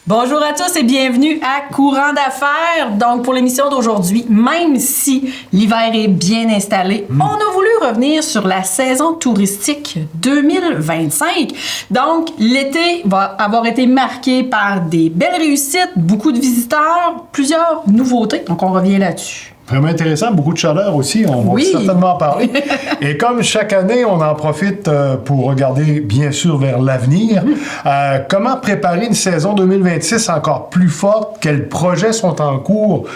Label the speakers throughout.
Speaker 1: Bonjour à tous et bienvenue à Courant d'affaires. Donc, pour l'émission d'aujourd'hui, même si l'hiver est bien installé, on a voulu revenir sur la saison touristique 2025. Donc, l'été va avoir été marqué par des belles réussites, beaucoup de visiteurs, plusieurs nouveautés. Donc, on revient là-dessus.
Speaker 2: Vraiment intéressant, beaucoup de chaleur aussi, on va certainement en parler. Et comme chaque année, on en profite pour regarder bien sûr vers l'avenir. Comment préparer une saison 2026 encore plus forte? Quels projets sont en cours?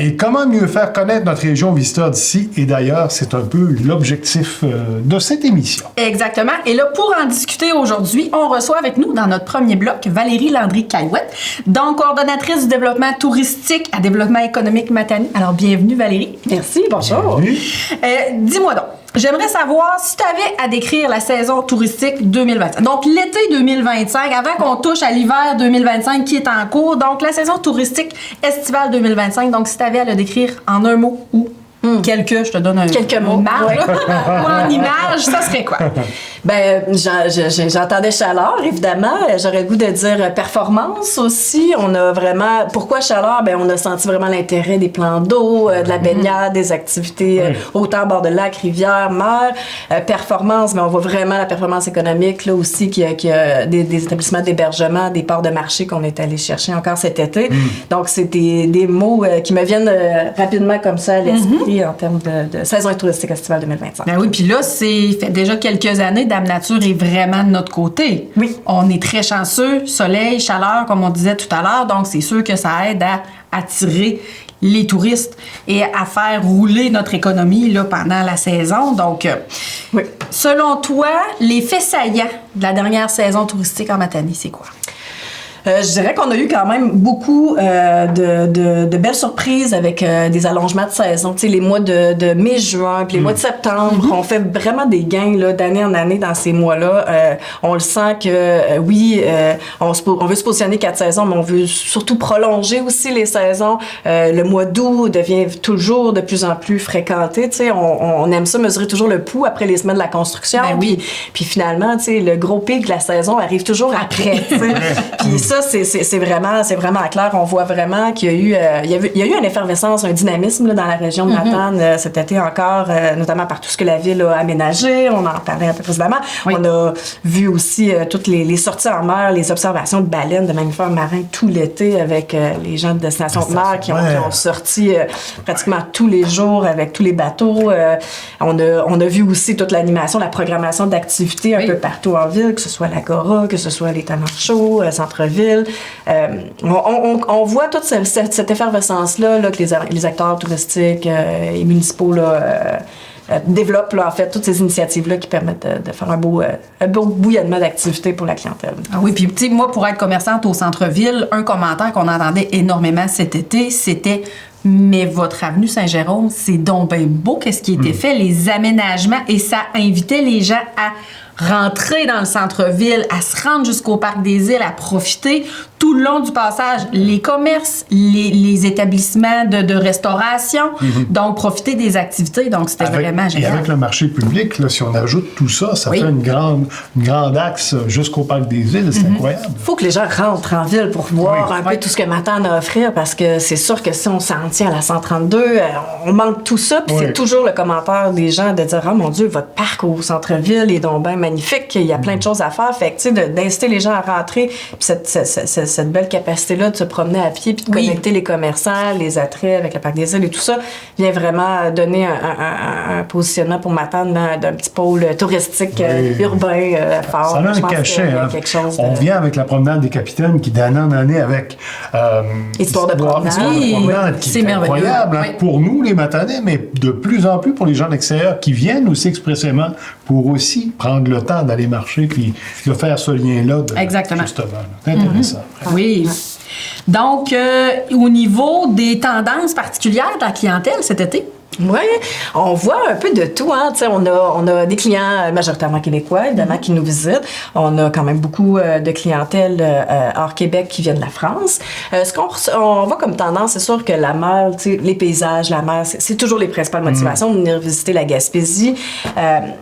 Speaker 2: Et comment mieux faire connaître notre région aux visiteurs d'ici et d'ailleurs? C'est un peu l'objectif de cette émission.
Speaker 1: Exactement. Et là, pour en discuter aujourd'hui, on reçoit avec nous dans notre premier bloc Valérie Landry-Caillouette, donc coordonnatrice du développement touristique à Développement économique Matane. Alors, bienvenue Valérie.
Speaker 3: Merci, bonjour.
Speaker 1: Dis-moi donc, j'aimerais savoir si tu avais à décrire la saison touristique 2025. Donc, l'été 2025, avant qu'on touche à l'hiver 2025 qui est en cours. Donc, la saison touristique estivale 2025. Donc, si tu avais à le décrire en un mot ou quelques, je te donne
Speaker 3: quelques mots.
Speaker 1: Marge, ou en image, ça serait quoi?
Speaker 3: Ben, j'entendais chaleur, évidemment. J'aurais le goût de dire performance aussi. On a vraiment... Pourquoi chaleur? Ben, on a senti vraiment l'intérêt des plans d'eau, de la baignade, des activités autant bord de lac, rivière, mer. Performance, mais on voit vraiment la performance économique, là aussi, qu'il y a des établissements d'hébergement, des ports de marché qu'on est allé chercher encore cet été. Donc, c'est des mots qui me viennent rapidement comme ça à l'esprit en termes de saison touristique estivale 2025.
Speaker 1: Ben oui, puis là, c'est fait déjà quelques années, Dame Nature est vraiment de notre côté.
Speaker 3: Oui.
Speaker 1: On est très chanceux, soleil, chaleur, comme on disait tout à l'heure, donc c'est sûr que ça aide à attirer les touristes et à faire rouler notre économie là, pendant la saison. Donc, selon toi, les faits saillants de la dernière saison touristique en Matanie, c'est quoi?
Speaker 3: Je dirais qu'on a eu quand même beaucoup de belles surprises avec des allongements de saison. Tu sais, les mois de mai-juin, puis les mois de septembre, on fait vraiment des gains là, d'année en année dans ces mois-là. On le sent que, on veut se positionner 4 saisons, mais on veut surtout prolonger aussi les saisons. Le mois d'août devient toujours de plus en plus fréquenté. Tu sais, on aime ça mesurer toujours le pouls après les semaines de la construction.
Speaker 1: Ben oui.
Speaker 3: Puis finalement, tu sais, le gros pic de la saison arrive toujours après. Puis ça, c'est vraiment clair. On voit vraiment qu'il y a eu une effervescence, un dynamisme là, dans la région de Matane cet été encore, notamment par tout ce que la ville a aménagé. On en parlait un peu précédemment.
Speaker 1: Oui.
Speaker 3: On a vu aussi toutes les sorties en mer, les observations de baleines, de mammifères marins tout l'été avec les gens de Destination de mer qui ont sorti pratiquement tous les jours avec tous les bateaux. On a vu aussi toute l'animation, la programmation d'activités un peu partout en ville, que ce soit l'Agora, que ce soit les talents chauds, centre-ville. On voit toute cette effervescence-là là, que les acteurs touristiques et municipaux développent, là, en fait, toutes ces initiatives-là qui permettent de faire un beau bouillonnement d'activités pour la clientèle.
Speaker 1: Ah oui, puis tu sais, moi, pour être commerçante au centre-ville, un commentaire qu'on entendait énormément cet été, c'était « Mais votre avenue Saint-Jérôme, c'est donc bien beau qu'est-ce qui a été fait, les aménagements, et ça invitait les gens à rentrer dans le centre-ville, à se rendre jusqu'au Parc des Îles, à profiter tout le long du passage, les commerces, les établissements de restauration, donc profiter des activités. Donc, c'était vraiment génial.
Speaker 2: Et avec le marché public, là, si on ajoute tout ça, ça fait une grande axe jusqu'au Parc des Îles. C'est incroyable.
Speaker 3: Il faut que les gens rentrent en ville pour voir un peu tout ce que Matane a à offrir, parce que c'est sûr que si on s'en tient à la 132, on manque tout ça. Puis c'est toujours le commentaire des gens de dire « Oh mon Dieu, votre parc au centre-ville est donc bien magnifique, il y a plein de choses à faire. » Fait que, tu sais, d'inciter les gens à rentrer, puis cette belle capacité-là de se promener à pied, puis de connecter les commerçants, les attraits avec le Parc des Îles et tout ça, vient vraiment donner un positionnement pour Matane d'un petit pôle touristique urbain fort.
Speaker 2: Ça a un cachet.
Speaker 3: Quelque chose
Speaker 2: on vient avec la promenade des capitaines qui, d'année en année, avec
Speaker 3: Histoire de promenade.
Speaker 2: Qui est incroyable pour nous, les Matanais, mais de plus en plus pour les gens de l'extérieur qui viennent aussi expressément pour aussi prendre le temps d'aller marcher puis de faire ce lien-là.
Speaker 1: Exactement.
Speaker 2: Justement. C'est intéressant.
Speaker 1: Oui. Donc, au niveau des tendances particulières de la clientèle cet été,
Speaker 3: Oui, on voit un peu de tout. Hein. On a des clients majoritairement québécois, évidemment, qui nous visitent. On a quand même beaucoup de clientèle hors Québec qui viennent de la France. Ce qu'on voit comme tendance, c'est sûr que la mer, les paysages, la mer, c'est toujours les principales motivations de venir visiter la Gaspésie.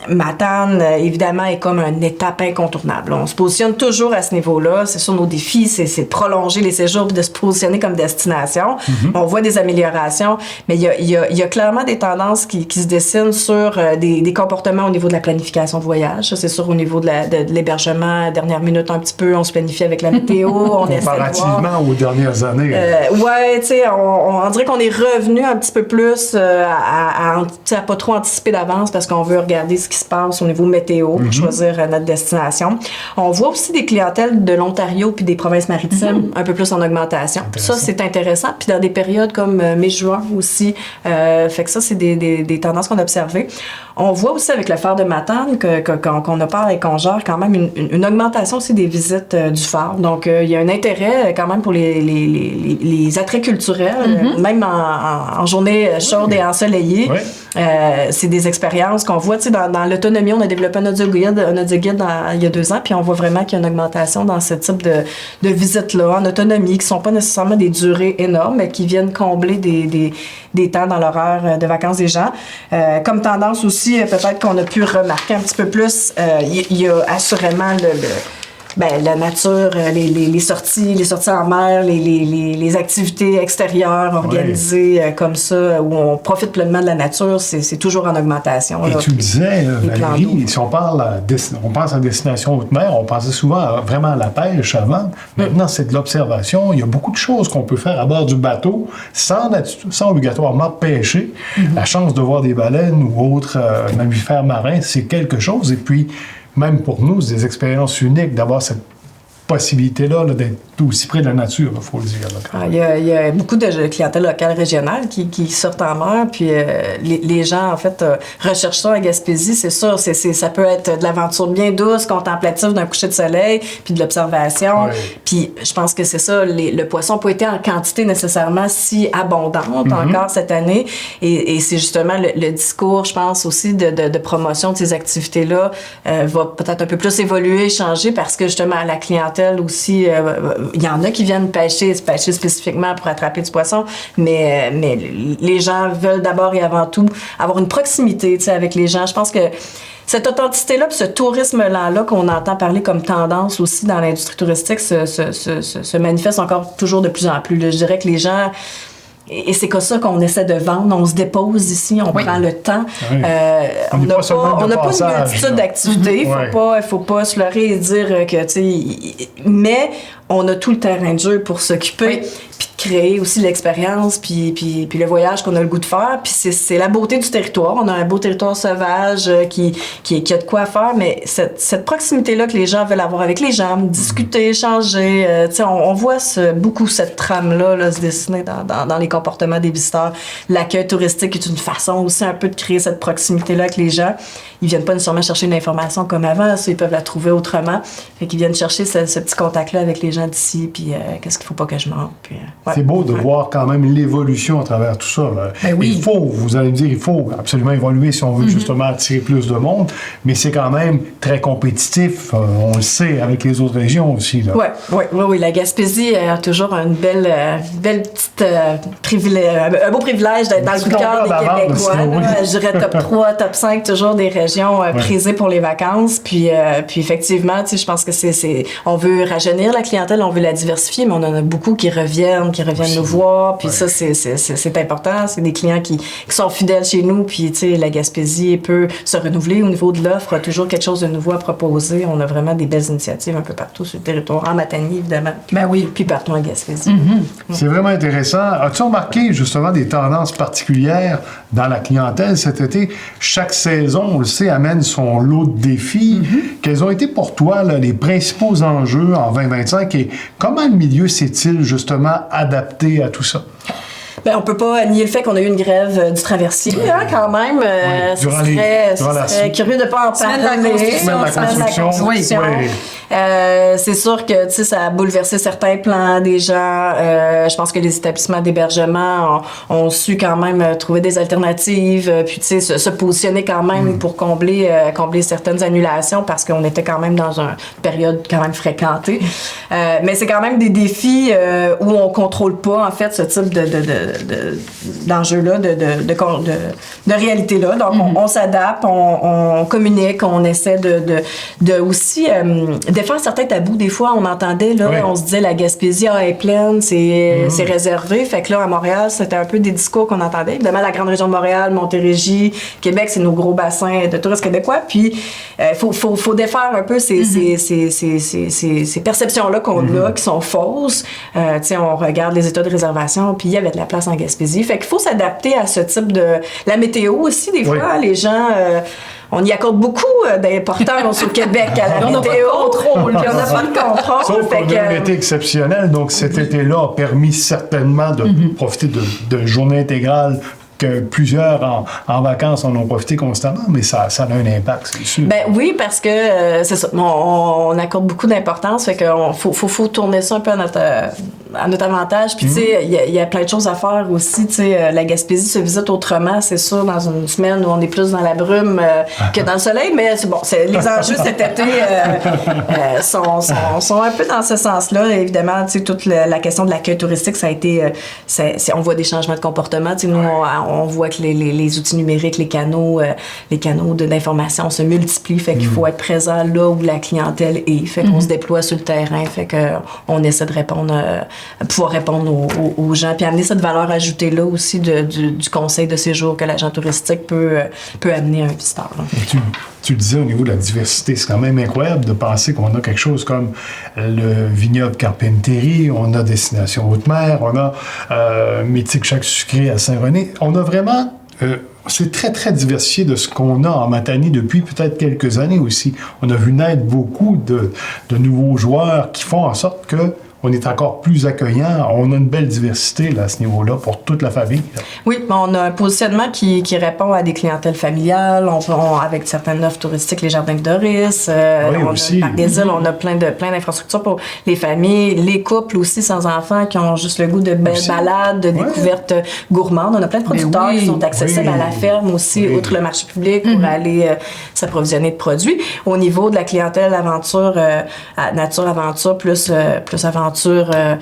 Speaker 3: Matane, évidemment, est comme une étape incontournable. On se positionne toujours à ce niveau-là. C'est sûr, nos défis, c'est de prolonger les séjours et de se positionner comme destination. On voit des améliorations, mais il y a clairement des tendances qui se dessinent sur des comportements au niveau de la planification de voyage. Ça, c'est sûr, au niveau de l'hébergement, dernière minute un petit peu, on se planifie avec la météo, on essaie de voir.
Speaker 2: Comparativement aux dernières années.
Speaker 3: Ouais, tu sais, on dirait qu'on est revenu un petit peu plus à pas trop anticiper d'avance parce qu'on veut regarder ce qui se passe au niveau météo pour choisir notre destination. On voit aussi des clientèles de l'Ontario puis des provinces maritimes un peu plus en augmentation. Ça, c'est intéressant. Puis dans des périodes comme mai-juin aussi, fait que ça, c'est des tendances qu'on a observées. On voit aussi avec le phare de Matane qu'on a parlé et qu'on gère quand même une augmentation aussi des visites du phare. Donc, il y a un intérêt quand même pour les attraits culturels, même en journée chaude et ensoleillée. Oui. C'est des expériences qu'on voit. Dans l'autonomie, on a développé un audio-guide il y a 2 ans, puis on voit vraiment qu'il y a une augmentation dans ce type de visites-là en autonomie, qui ne sont pas nécessairement des durées énormes, mais qui viennent combler des temps dans l'horaire de vacances des gens. Comme tendance aussi, peut-être qu'on a pu remarquer un petit peu plus, il y a assurément la nature, les sorties en mer, les activités extérieures organisées comme ça, où on profite pleinement de la nature, c'est toujours en augmentation.
Speaker 2: Et
Speaker 3: là,
Speaker 2: tu disais, Valérie, si on pense à destination haute mer, on pensait souvent vraiment à la pêche avant. Maintenant, c'est de l'observation. Il y a beaucoup de choses qu'on peut faire à bord du bateau sans obligatoirement pêcher. La chance de voir des baleines ou autres mammifères marins, c'est quelque chose. Et puis, même pour nous, c'est des expériences uniques d'avoir cette possibilité-là d'être aussi près de la nature, il faut le dire.
Speaker 3: Il y a beaucoup de clientèle locale régionale qui sortent en mer, puis les gens, en fait, recherchent ça à Gaspésie, c'est sûr. Ça peut être de l'aventure bien douce, contemplative d'un coucher de soleil, puis de l'observation. Puis je pense que c'est ça, le poisson n'a pas été en quantité nécessairement si abondante encore cette année, et c'est justement le discours, je pense, aussi de promotion de ces activités-là va peut-être un peu plus évoluer, changer, parce que justement, la clientèle aussi... il y en a qui viennent pêcher spécifiquement pour attraper du poisson, mais les gens veulent d'abord et avant tout avoir une proximité avec les gens. Je pense que cette authenticité-là, puis ce tourisme-là qu'on entend parler comme tendance aussi dans l'industrie touristique se manifeste encore toujours de plus en plus. Là. Je dirais que les gens... Et c'est comme ça qu'on essaie de vendre. On se dépose ici, on prend le temps. On n'a pas une multitude d'activités. Il faut pas se leurrer et dire que, mais on a tout le terrain de jeu pour s'occuper, puis de créer aussi l'expérience, puis le voyage qu'on a le goût de faire. Puis c'est la beauté du territoire. On a un beau territoire sauvage qui a de quoi faire, mais cette proximité-là que les gens veulent avoir avec les gens, discuter, échanger, on voit beaucoup cette trame-là se dessiner dans les comportements des visiteurs. L'accueil touristique est une façon aussi un peu de créer cette proximité-là avec les gens. Ils viennent pas nécessairement chercher une information comme avant, ça, ils peuvent la trouver autrement. Fait qu'ils viennent chercher ce petit contact-là avec les gens d'ici, puis qu'est-ce qu'il faut pas que je manque. Puis,
Speaker 2: c'est beau de voir quand même l'évolution à travers tout ça.
Speaker 1: Ben oui.
Speaker 2: Vous allez me dire, il faut absolument évoluer si on veut justement attirer plus de monde, mais c'est quand même très compétitif, on le sait, avec les autres régions aussi.
Speaker 3: Oui. La Gaspésie a toujours une belle petite un beau privilège d'être dans le coup de cœur des Québécois. Je dirais top 3, top 5, toujours des régions prisées pour les vacances. Puis effectivement, je pense que on veut rajeunir la clientèle, on veut la diversifier, mais on en a beaucoup qui reviennent nous voir. Puis ça, c'est important. C'est des clients qui sont fidèles chez nous. Puis la Gaspésie peut se renouveler au niveau de l'offre, toujours quelque chose de nouveau à proposer. On a vraiment des belles initiatives un peu partout sur le territoire, en Matanie évidemment. Puis partout en Gaspésie.
Speaker 2: C'est vraiment intéressant. As-tu remarqué justement des tendances particulières dans la clientèle cet été? Chaque saison, on le sait, amène son lot de défis. Quels ont été pour toi les principaux enjeux en 2025 et comment le milieu s'est-il justement adapté à tout ça?
Speaker 3: Ben, on peut pas nier le fait qu'on a eu une grève du traversier, quand même. Ce serait curieux de pas en parler.
Speaker 2: Semaine de la construction.
Speaker 3: C'est sûr que, tu sais, ça a bouleversé certains plans des gens. Je pense que les établissements d'hébergement ont su quand même trouver des alternatives, puis, tu sais, se positionner quand même pour combler certaines annulations parce qu'on était quand même dans une période quand même fréquentée. Mais c'est quand même des défis où on contrôle pas, en fait, ce type d'enjeu-là, de réalité-là. Donc, on s'adapte, on communique, on essaie de aussi défaire certains tabous. Des fois, on entendait, là, on se disait la Gaspésie est pleine, c'est réservé. Fait que là, à Montréal, c'était un peu des discours qu'on entendait. Évidemment, la grande région de Montréal, Montérégie, Québec, c'est nos gros bassins de touristes québécois. Puis, faut défaire un peu ces perceptions-là qu'on a, qui sont fausses. Tu sais, on regarde les états de réservation, puis il y avait de la place en Gaspésie. Fait qu'il faut s'adapter à ce type de... La météo aussi, des fois, les gens... on y accorde beaucoup d'importance au Québec à la météo. On n'a pas de contrôle.
Speaker 2: Sauf qu'on a un été exceptionnel, donc cet été-là a permis certainement de profiter de journées intégrales que plusieurs en vacances en ont profité constamment, mais ça a un impact, c'est sûr.
Speaker 3: Ben oui, parce que c'est ça. On accorde beaucoup d'importance, fait qu'on faut tourner ça un peu à notre avantage. Puis tu sais, il y a plein de choses à faire aussi. Tu sais, la Gaspésie se visite autrement, c'est sûr, dans une semaine où on est plus dans la brume que dans le soleil, mais c'est bon. Les enjeux cet été sont un peu dans ce sens-là. Évidemment, tu sais, toute la question de l'accueil touristique, ça a été, on voit des changements de comportement. Tu sais, nous, on voit que les outils numériques, les canaux d'information se multiplient, fait qu'il faut être présent là où la clientèle est, fait qu'on se déploie sur le terrain, fait qu'on essaie de pouvoir répondre aux gens, puis amener cette valeur ajoutée là aussi du conseil de séjour que l'agent touristique peut amener à un visiteur.
Speaker 2: Tu le disais au niveau de la diversité, c'est quand même incroyable de penser qu'on a quelque chose comme le vignoble Carpinterie, on a Destination Haute-Mer, on a Mythique Chac Sucré à Saint-René. On a vraiment... c'est très, très diversifié de ce qu'on a en Matane depuis peut-être quelques années aussi. On a vu naître beaucoup de nouveaux joueurs qui font en sorte que on est encore plus accueillant. On a une belle diversité là, à ce niveau-là pour toute la famille. Là.
Speaker 3: Oui, on a un positionnement qui répond à des clientèles familiales. Avec certaines offres touristiques, les jardins de Doris,
Speaker 2: aussi.
Speaker 3: Le parc des îles, on a plein d'infrastructures pour les familles, les couples aussi sans enfants qui ont juste le goût de belles balades, de découvertes gourmandes. On a plein de producteurs qui sont accessibles à la ferme aussi, outre le marché public, pour aller s'approvisionner de produits. Au niveau de la clientèle aventure, nature aventure, plus aventure, le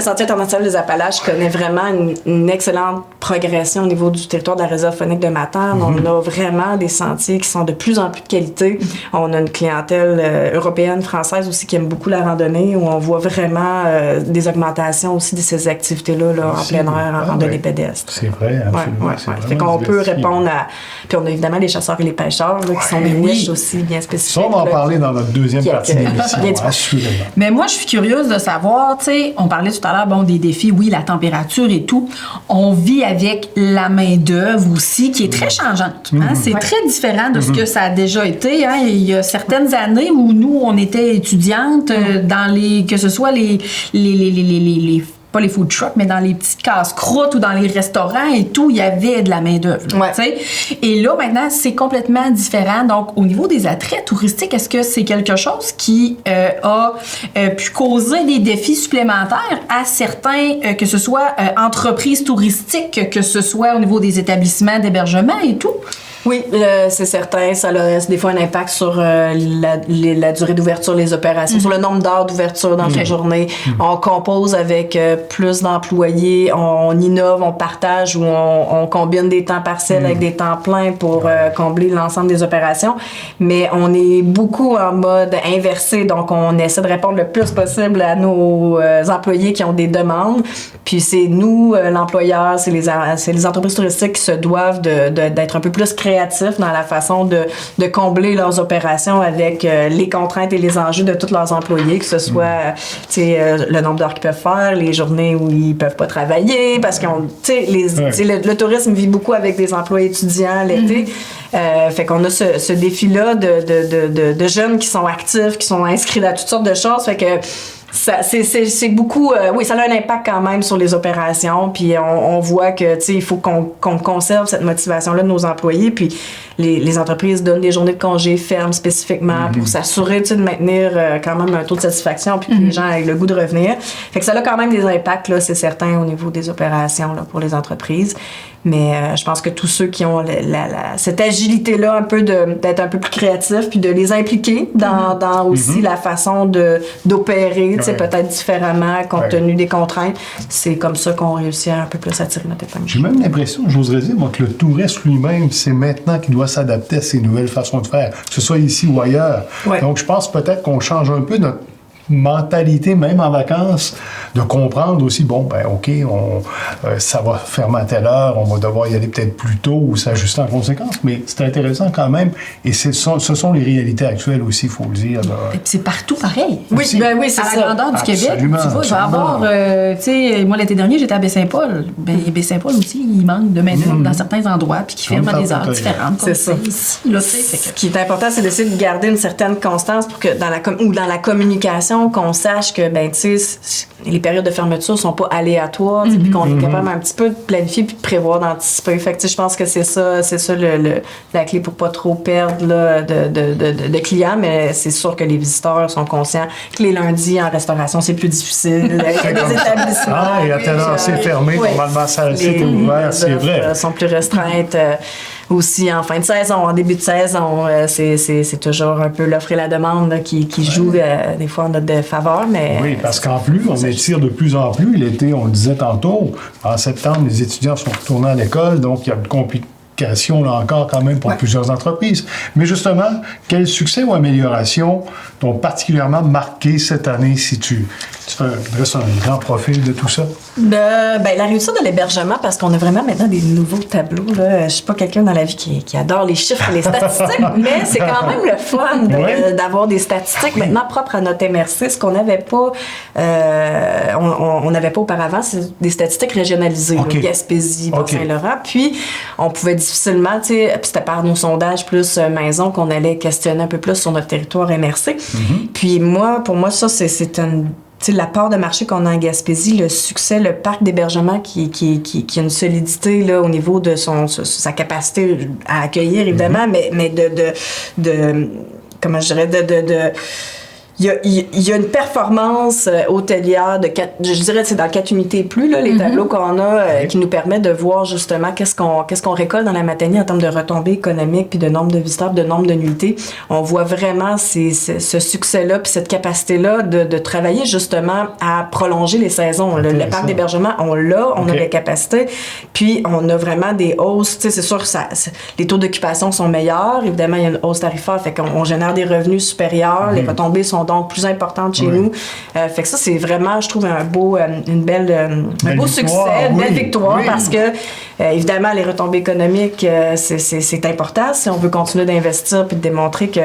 Speaker 3: Sentier international des Appalaches connaît vraiment une excellente progression au niveau du territoire de la réserve faunique de Matane. On a vraiment des sentiers qui sont de plus en plus de qualité. On a une clientèle européenne, française aussi qui aime beaucoup la randonnée, où on voit vraiment des augmentations aussi de ces activités-là en plein air, en randonnée pédestre.
Speaker 2: C'est vrai, absolument.
Speaker 3: Fait qu'on peut répondre à... Puis on a évidemment les chasseurs et les pêcheurs qui sont des niches aussi bien spécifiques.
Speaker 2: Parler dans notre deuxième partie d'émission, assurément.
Speaker 1: Mais moi, je suis curieuse de savoir, tu sais, on parlait tout à l'heure, des défis, oui, la température et tout. On vit avec la main-d'œuvre aussi, qui est très changeante. Hein? C'est très différent de ce que ça a déjà été. Hein? Il y a certaines années où nous, on était étudiantes que ce soit les pas les food trucks, mais dans les petites casse-croûtes ou dans les restaurants et tout, il y avait de la main-d'œuvre. Et là, maintenant, c'est complètement différent. Donc, au niveau des attraits touristiques, est-ce que c'est quelque chose qui a pu causer des défis supplémentaires à certains, que ce soit entreprises touristiques, que ce soit au niveau des établissements d'hébergement et tout?
Speaker 3: Oui, c'est certain. Ça a des fois un impact sur la durée d'ouverture, les opérations, sur le nombre d'heures d'ouverture dans une journée. On compose avec plus d'employés, on innove, on partage ou on combine des temps partiels avec des temps pleins pour combler l'ensemble des opérations. Mais on est beaucoup en mode inversé, donc on essaie de répondre le plus possible à nos employés qui ont des demandes. Puis c'est nous, l'employeur, c'est les entreprises touristiques qui se doivent d'être un peu plus créatifs dans la façon de combler leurs opérations avec les contraintes et les enjeux de tous leurs employés, que ce soit le nombre d'heures qu'ils peuvent faire, les journées où ils peuvent pas travailler, parce le tourisme vit beaucoup avec des emplois étudiants l'été. Fait qu'on a ce défi-là de jeunes qui sont actifs, qui sont inscrits à toutes sortes de choses. Fait que C'est beaucoup... oui, ça a un impact quand même sur les opérations, puis on voit que, tu sais, il faut qu'on conserve cette motivation-là de nos employés, puis les entreprises donnent des journées de congé fermes spécifiquement pour s'assurer, tu sais, de maintenir quand même un taux de satisfaction, puis que les gens aient le goût de revenir. Fait que ça a quand même des impacts, là, c'est certain, au niveau des opérations là, pour les entreprises. Mais je pense que tous ceux qui ont cette agilité-là, un peu d'être un peu plus créatifs, puis de les impliquer dans aussi la façon d'opérer, tu sais, peut-être différemment, compte tenu des contraintes, c'est comme ça qu'on réussit à un peu plus attirer notre épingle.
Speaker 2: J'ai même l'impression, j'oserais dire, moi, que le touriste lui-même, c'est maintenant qu'il doit s'adapter à ces nouvelles façons de faire, que ce soit ici ou ailleurs. Ouais. Donc, je pense peut-être qu'on change un peu notre mentalité, même en vacances, de comprendre aussi, bon, ben OK, ça va fermer à telle heure, on va devoir y aller peut-être plus tôt ou s'ajuster en conséquence, mais c'est intéressant quand même, et ce sont les réalités actuelles aussi, il faut le dire.
Speaker 1: Et puis c'est partout pareil.
Speaker 3: Oui, c'est
Speaker 1: à la grandeur du Québec, tu vois, il va y avoir, tu sais, moi l'été dernier, j'étais à Baie-Saint-Paul. Baie-Saint-Paul aussi, il manque de main-d'œuvre dans certains endroits, puis qui ferment à des heures différentes.
Speaker 3: C'est ça. Ce qui est important, c'est d'essayer de garder une certaine constance pour que dans la communication, qu'on sache que, ben, tu sais, les périodes de fermeture sont pas aléatoires, puis qu'on est capable un petit peu de planifier puis de prévoir, d'anticiper. Fait que, tu sais, je pense que c'est ça la clé pour pas trop perdre là, de clients, mais c'est sûr que les visiteurs sont conscients que les lundis en restauration, c'est plus difficile. Il y a des établissements.
Speaker 2: Ah, et à telle heure, c'est fermé. Normalement, ça c'est ouvert, c'est vrai.
Speaker 3: Sont plus restreintes. Aussi en fin de saison, en début de saison, c'est toujours un peu l'offre et la demande là, qui joue des fois en notre faveur. Mais,
Speaker 2: oui, parce qu'en plus, on étire de plus en plus. L'été, on le disait tantôt, en septembre, les étudiants sont retournés à l'école, donc il y a de complications là encore quand même pour plusieurs entreprises. Mais justement, quel succès ou amélioration t'ont particulièrement marqué cette année si tu dresses un grand profil de tout ça?
Speaker 3: La réussite de l'hébergement, parce qu'on a vraiment maintenant des nouveaux tableaux. Là. Je suis pas quelqu'un dans la vie qui adore les chiffres et les statistiques, mais c'est quand même le fun d'avoir des statistiques maintenant propres à notre MRC, ce qu'on n'avait pas, on n'avait pas auparavant, c'est des statistiques régionalisées, Gaspésie, Bas-Saint-Laurent. Puis, on pouvait difficilement, tu sais, c'était par nos sondages plus maison qu'on allait questionner un peu plus sur notre territoire MRC. Puis pour moi, ça, c'est une... Tu sais, la part de marché qu'on a en Gaspésie, le succès, le parc d'hébergement qui a une solidité là, au niveau de sa capacité à accueillir, évidemment, mais comment je dirais, il y a une performance hôtelière je dirais c'est dans 4 unités et plus là, les tableaux qu'on a qui nous permettent de voir justement qu'est-ce qu'on récolte dans la Matanie en termes de retombées économiques puis de nombre de visiteurs, de nombre de nuitées. On voit vraiment ce succès-là puis cette capacité-là de travailler justement à prolonger les saisons. Le parc d'hébergement, on a les capacités puis on a vraiment des hausses. Tu sais, c'est sûr que les taux d'occupation sont meilleurs. Évidemment, il y a une hausse tarifaire, fait qu'on génère des revenus supérieurs. Les retombées sont donc plus importante chez nous. Fait que ça, c'est vraiment, je trouve, un beau succès, une belle victoire, parce que, évidemment, les retombées économiques, c'est important si on veut continuer d'investir puis de démontrer que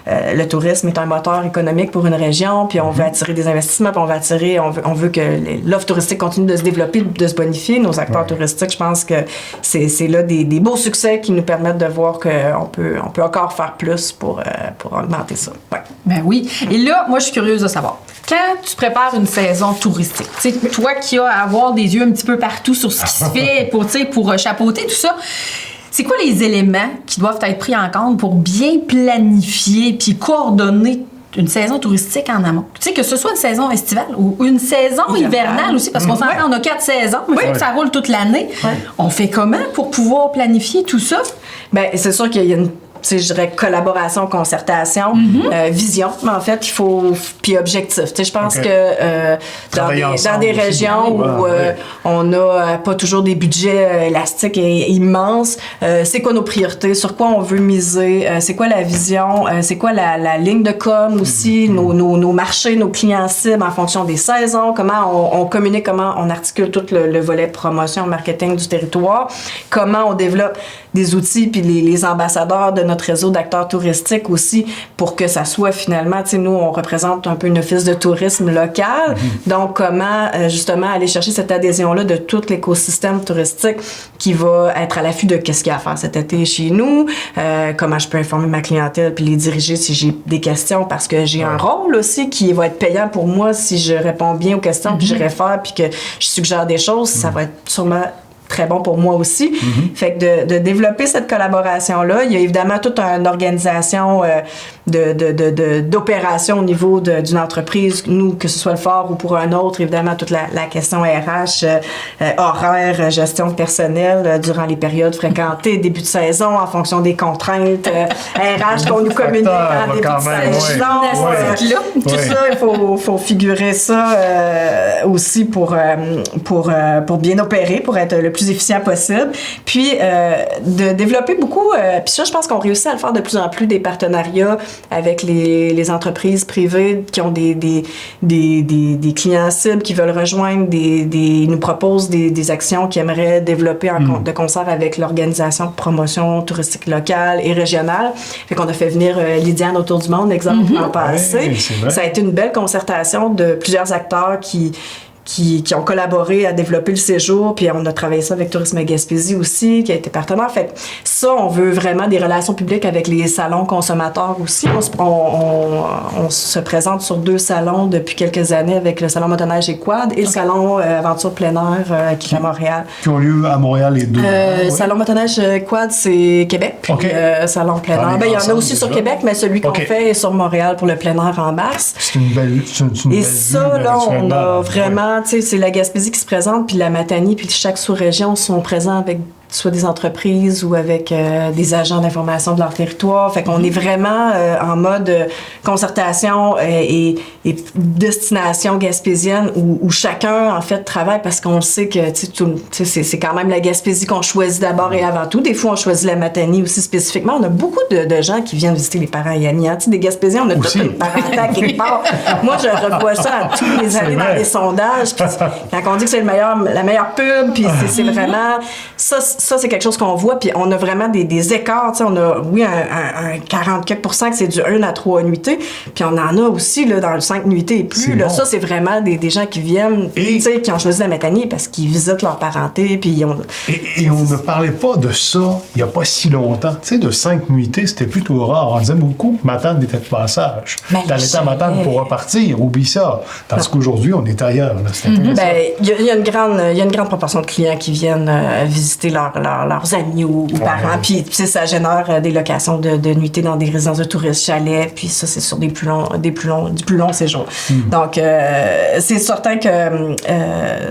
Speaker 3: le tourisme est un moteur économique pour une région, puis on veut attirer des investissements, puis on veut que l'offre touristique continue de se développer, de se bonifier. Nos acteurs touristiques, je pense que c'est là des beaux succès qui nous permettent de voir qu'on peut encore faire plus pour augmenter ça. Ouais.
Speaker 1: Ben oui. Et là, moi, je suis curieuse de savoir. Quand tu prépares une saison touristique, tu sais, toi qui as à avoir des yeux un petit peu partout sur ce qui se fait pour chapeauter tout ça, c'est quoi les éléments qui doivent être pris en compte pour bien planifier puis coordonner une saison touristique en amont? Tu sais, que ce soit une saison estivale ou une saison hivernale aussi, parce qu'on s'entend, on a 4 saisons, mais il faut que ça roule toute l'année. On fait comment pour pouvoir planifier tout ça?
Speaker 3: Bien, c'est sûr qu'il y a une je dirais collaboration, concertation, vision, mais en fait, il faut... Puis objectif. Tu sais, je pense que dans des régions où on n'a pas toujours des budgets élastiques et immenses, c'est quoi nos priorités? Sur quoi on veut miser? C'est quoi la vision? C'est quoi la ligne de com aussi? Nos marchés, nos clients cibles en fonction des saisons? Comment on communique? Comment on articule tout le volet promotion, marketing du territoire? Comment on développe des outils puis les ambassadeurs de notre réseau d'acteurs touristiques aussi pour que ça soit finalement, tu sais, nous, on représente un peu une office de tourisme local. Donc, comment, justement, aller chercher cette adhésion-là de tout l'écosystème touristique qui va être à l'affût de qu'est-ce qu'il y a à faire cet été chez nous, comment je peux informer ma clientèle puis les diriger si j'ai des questions parce que j'ai un rôle aussi qui va être payant pour moi si je réponds bien aux questions puis je réfère puis que je suggère des choses, ça va être sûrement très bon pour moi aussi. Fait que de développer cette collaboration-là, il y a évidemment toute une organisation d'opération au niveau d'une entreprise, nous, que ce soit le Fort ou pour un autre, évidemment, toute la question RH, horaire, gestion personnelle durant les périodes fréquentées, début de saison, en fonction des contraintes, RH qu'on nous communique en début de saison. Tout ça, il faut figurer ça aussi pour bien opérer, pour être le plus efficient possible. Puis, de développer beaucoup, puis ça, je pense qu'on réussit à le faire de plus en plus, des partenariats avec les entreprises privées qui ont des clients cibles qui veulent rejoindre, nous proposent des actions qu'ils aimeraient développer de concert avec l'organisation de promotion touristique locale et régionale. Fait qu'on a fait venir Lydiane Autour du Monde, exemple, l'an passé. Ça a été une belle concertation de plusieurs acteurs qui ont collaboré à développer le séjour, puis on a travaillé ça avec Tourisme Gaspésie aussi, qui a été partenaire. Fait ça, on veut vraiment des relations publiques avec les salons consommateurs aussi. On se présente sur 2 salons depuis quelques années avec le salon motoneige et quad et le salon aventure plein air qui est à Montréal.
Speaker 2: Qui ont lieu à Montréal les deux.
Speaker 3: Salon motoneige quad, c'est Québec, puis salon plein air. Il y en a aussi sur Québec, mais celui qu'on fait est sur Montréal pour le plein air en mars.
Speaker 2: C'est une belle
Speaker 3: et ça, là, on a vraiment... Tu sais, c'est la Gaspésie qui se présente, puis la Matanie, puis chaque sous-région sont présents avec soit des entreprises ou avec des agents d'information de leur territoire. Fait qu'on est vraiment en mode concertation et destination gaspésienne où chacun, en fait, travaille parce qu'on sait que c'est quand même la Gaspésie qu'on choisit d'abord et avant tout. Des fois, on choisit la Matanie aussi spécifiquement. On a beaucoup de gens qui viennent visiter les parents et amis. Des Gaspésiens, on a toute une parenté à quelque part. Moi, je revois ça à tous les années dans les sondages. Puis quand on dit que c'est la meilleure pub, puis c'est vraiment... Ça, c'est quelque chose qu'on voit, puis on a vraiment des écarts. On a, oui, un 40% que c'est du 1 à 3 nuitées, puis on en a aussi là, dans le 5 nuitées et plus. Là, bon. Ça, c'est vraiment des gens qui viennent, qui ont choisi la Matanie parce qu'ils visitent leur parenté. Puis
Speaker 2: et on ne parlait pas de ça il n'y a pas si longtemps. Tu sais, de 5 nuitées, c'était plutôt rare. On disait beaucoup que ma tante était de passage. T'allais à ma tante pour repartir, oublie ça. Parce qu'aujourd'hui, on est ailleurs.
Speaker 3: Il y a une grande proportion de clients qui viennent visiter leurs amis ou parents. Puis ça génère des locations de nuitées dans des résidences de touristes, chalets. Puis ça, c'est sur du plus long séjour. Donc, c'est certain que,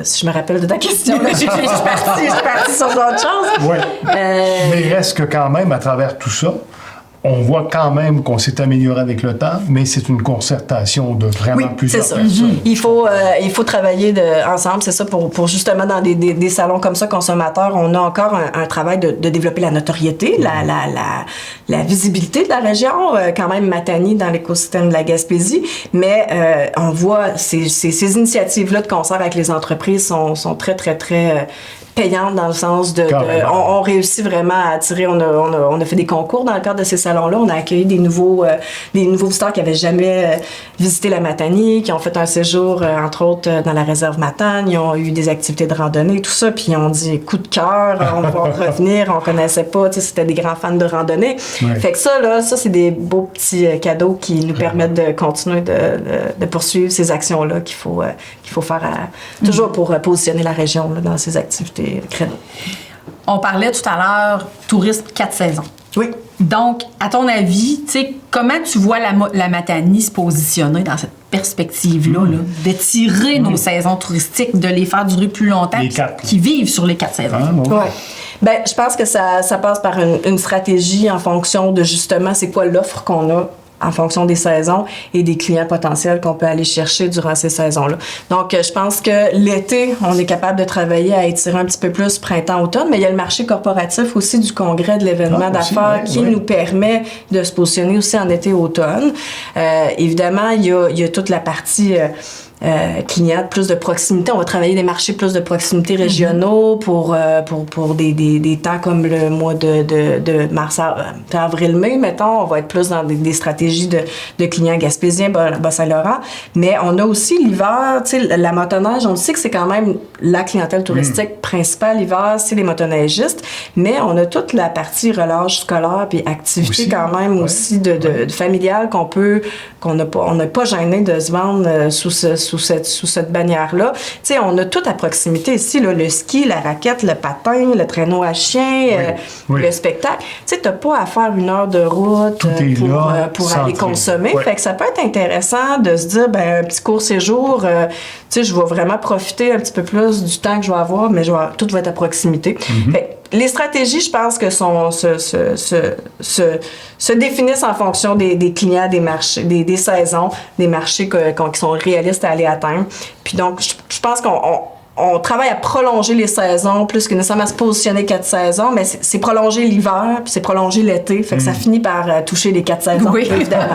Speaker 3: si je me rappelle de ta question, là, je suis partie sur d'autres choses.
Speaker 2: Oui. Mais il reste que quand même, à travers tout ça, on voit quand même qu'on s'est amélioré avec le temps, mais c'est une concertation de vraiment plusieurs personnes.
Speaker 3: Il faut travailler ensemble, c'est ça, pour justement dans des salons comme ça, consommateurs, on a encore un travail de développer la notoriété, la visibilité de la région, quand même Matanie dans l'écosystème de la Gaspésie, mais on voit ces initiatives-là de concert avec les entreprises sont très, très, très payantes dans le sens on réussit vraiment à attirer, on a fait des concours dans le cadre de ces salons-là, on a accueilli des nouveaux visiteurs qui n'avaient jamais visité la Matanie, qui ont fait un séjour, entre autres, dans la réserve Matane, ils ont eu des activités de randonnée, tout ça, puis ils ont dit coup de cœur, on va revenir, on connaissait pas, c'était des grands fans de randonnée. Ouais. Fait que ça, c'est des beaux petits cadeaux qui nous permettent de continuer de poursuivre ces actions-là qu'il faut faire toujours pour positionner la région là, dans ces activités.
Speaker 1: On parlait tout à l'heure tourisme 4 saisons.
Speaker 3: Oui.
Speaker 1: Donc, à ton avis, comment tu vois la Matanie se positionner dans cette perspective-là, d'étirer nos saisons touristiques, de les faire durer plus longtemps, qui vivent sur les 4 saisons?
Speaker 3: Oui. Bien, je pense que ça passe par une stratégie en fonction de justement c'est quoi l'offre qu'on a en fonction des saisons et des clients potentiels qu'on peut aller chercher durant ces saisons-là. Donc, je pense que l'été, on est capable de travailler à étirer un petit peu plus printemps-automne, mais il y a le marché corporatif aussi du congrès de l'événement d'affaires qui nous permet de se positionner aussi en été-automne. Évidemment, il y a toute la partie clients, plus de proximité. On va travailler des marchés plus de proximité régionaux pour des temps comme le mois de mars à avril-mai, mettons. On va être plus dans des stratégies de clients gaspésiens, Bas-Saint-Laurent. Mais on a aussi l'hiver, tu sais, la motoneige, on le sait que c'est quand même la clientèle touristique principale l'hiver, c'est les motoneigistes. Mais on a toute la partie relâche scolaire puis activité aussi, quand même aussi de familiale qu'on n'a pas gêné de se vendre sous cette bannière-là. Tu sais, on a tout à proximité ici, là, le ski, la raquette, le patin, le traîneau à chien, le spectacle. Tu sais, t'as pas à faire 1 heure de route pour aller consommer. Ouais. Fait que ça peut être intéressant de se dire, un petit court séjour, tu sais, je vais vraiment profiter un petit peu plus du temps que je vais avoir, mais tout va être à proximité. Fait que les stratégies, je pense que se définissent en fonction des clients, des marchés, des saisons, des marchés qui sont réalistes à aller atteindre. Puis donc, je pense qu'on travaille à prolonger les saisons plus que nécessairement se positionner 4 saisons, mais c'est prolonger l'hiver, puis c'est prolonger l'été. Fait que ça finit par toucher les 4 saisons, évidemment.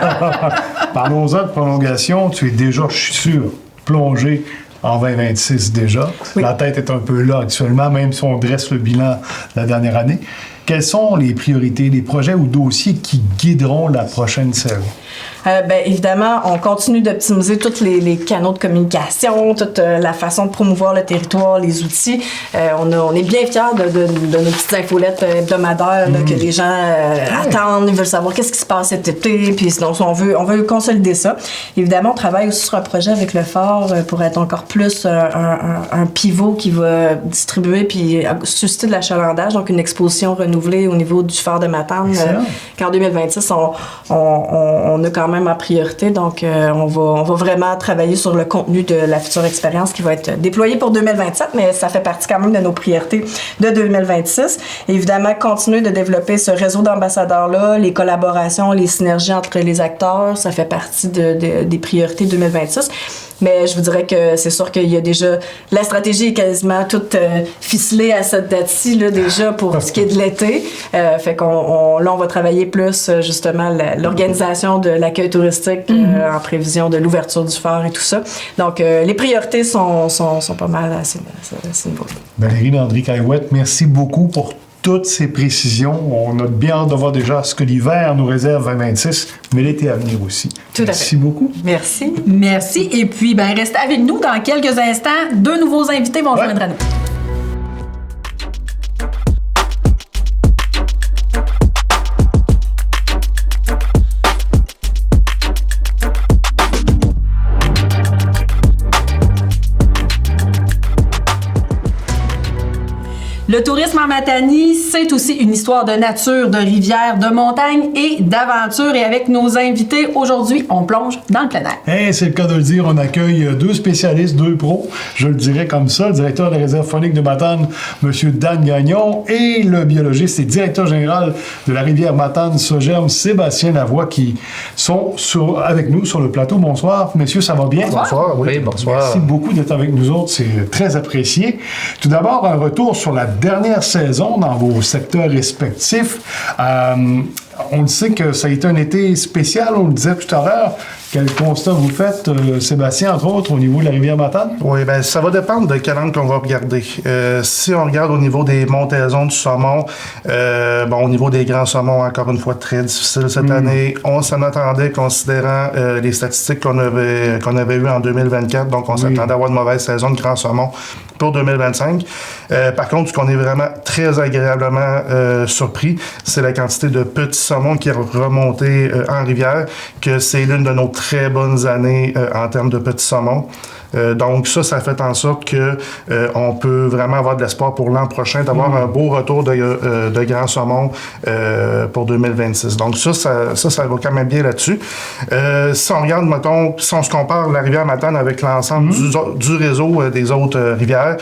Speaker 2: Parlons-en de prolongation. Tu es déjà, je suis sûr, plongé en 2026 déjà. Oui. La tête est un peu là actuellement, même si on dresse le bilan de la dernière année. Quelles sont les priorités, les projets ou dossiers qui guideront la prochaine saison?
Speaker 3: Évidemment, on continue d'optimiser tous les canaux de communication, toute la façon de promouvoir le territoire, les outils. On est bien fiers de nos petites infolettes hebdomadaires là, que les gens attendent, ils veulent savoir qu'est-ce qui se passe cet été, puis sinon on veut consolider ça. Évidemment, on travaille aussi sur un projet avec le Fort pour être encore plus un pivot qui va distribuer puis susciter de l'achalandage, donc une exposition renouvelée au niveau du Fort de Matane. Qu'en 2026, on a quand même en priorité. Donc, on va vraiment travailler sur le contenu de la future expérience qui va être déployée pour 2027, mais ça fait partie quand même de nos priorités de 2026. Et évidemment, continuer de développer ce réseau d'ambassadeurs-là, les collaborations, les synergies entre les acteurs, ça fait partie des priorités 2026. Mais je vous dirais que c'est sûr qu'il y a déjà... La stratégie est quasiment toute ficelée à cette date-ci, là, déjà, pour ce qui est de l'été. Fait qu'on là, on va travailler plus, justement, l'organisation de l'accueil touristique en prévision de l'ouverture du phare et tout ça. Donc, les priorités sont pas mal à ce niveau.
Speaker 2: Valérie Landry-Caillouette, merci beaucoup pour toutes ces précisions. On a bien hâte de voir déjà ce que l'hiver nous réserve 2026, mais l'été à venir aussi.
Speaker 3: Tout à fait.
Speaker 2: Merci beaucoup.
Speaker 3: Merci.
Speaker 1: Merci. Et puis, restez avec nous dans quelques instants. 2 nouveaux invités vont joindre à nous. Le tourisme en Matanie, c'est aussi une histoire de nature, de rivière, de montagne et d'aventure. Et avec nos invités aujourd'hui, on plonge dans le plein air.
Speaker 2: C'est le cas de le dire. On accueille 2 spécialistes, 2 pros. Je le dirais comme ça. Le directeur de la réserve faunique de Matane, M. Dan Gagnon, et le biologiste et directeur général de la rivière Matane-Saugerme, Sébastien Lavoie, qui sont avec nous sur le plateau. Bonsoir. Messieurs, ça va bien?
Speaker 4: Bonsoir. Oui, bonsoir.
Speaker 2: Merci beaucoup d'être avec nous autres. C'est très apprécié. Tout d'abord, un retour sur la dernière saison dans vos secteurs respectifs. On le sait que ça a été un été spécial, on le disait tout à l'heure. Quel constat vous faites, Sébastien, entre autres, au niveau de la rivière Matane?
Speaker 4: Oui, ça va dépendre de quel angle on va regarder. Si on regarde au niveau des montaisons du saumon, au niveau des grands saumons, encore une fois, très difficile cette année. On s'en attendait, considérant les statistiques qu'on avait eues en 2024. Donc, on s'attendait à avoir une mauvaise saison de grands saumons pour 2025. Par contre, ce qu'on est vraiment très agréablement surpris, c'est la quantité de petits saumons qui est remontée en rivière, que c'est l'une de nos très bonnes années en termes de petits saumons. Donc ça fait en sorte que on peut vraiment avoir de l'espoir pour l'an prochain, d'avoir un beau retour de grands saumons pour 2026. Donc ça va quand même bien là-dessus. Si on regarde, mettons, si on se compare la rivière Matane avec l'ensemble du réseau des autres rivières,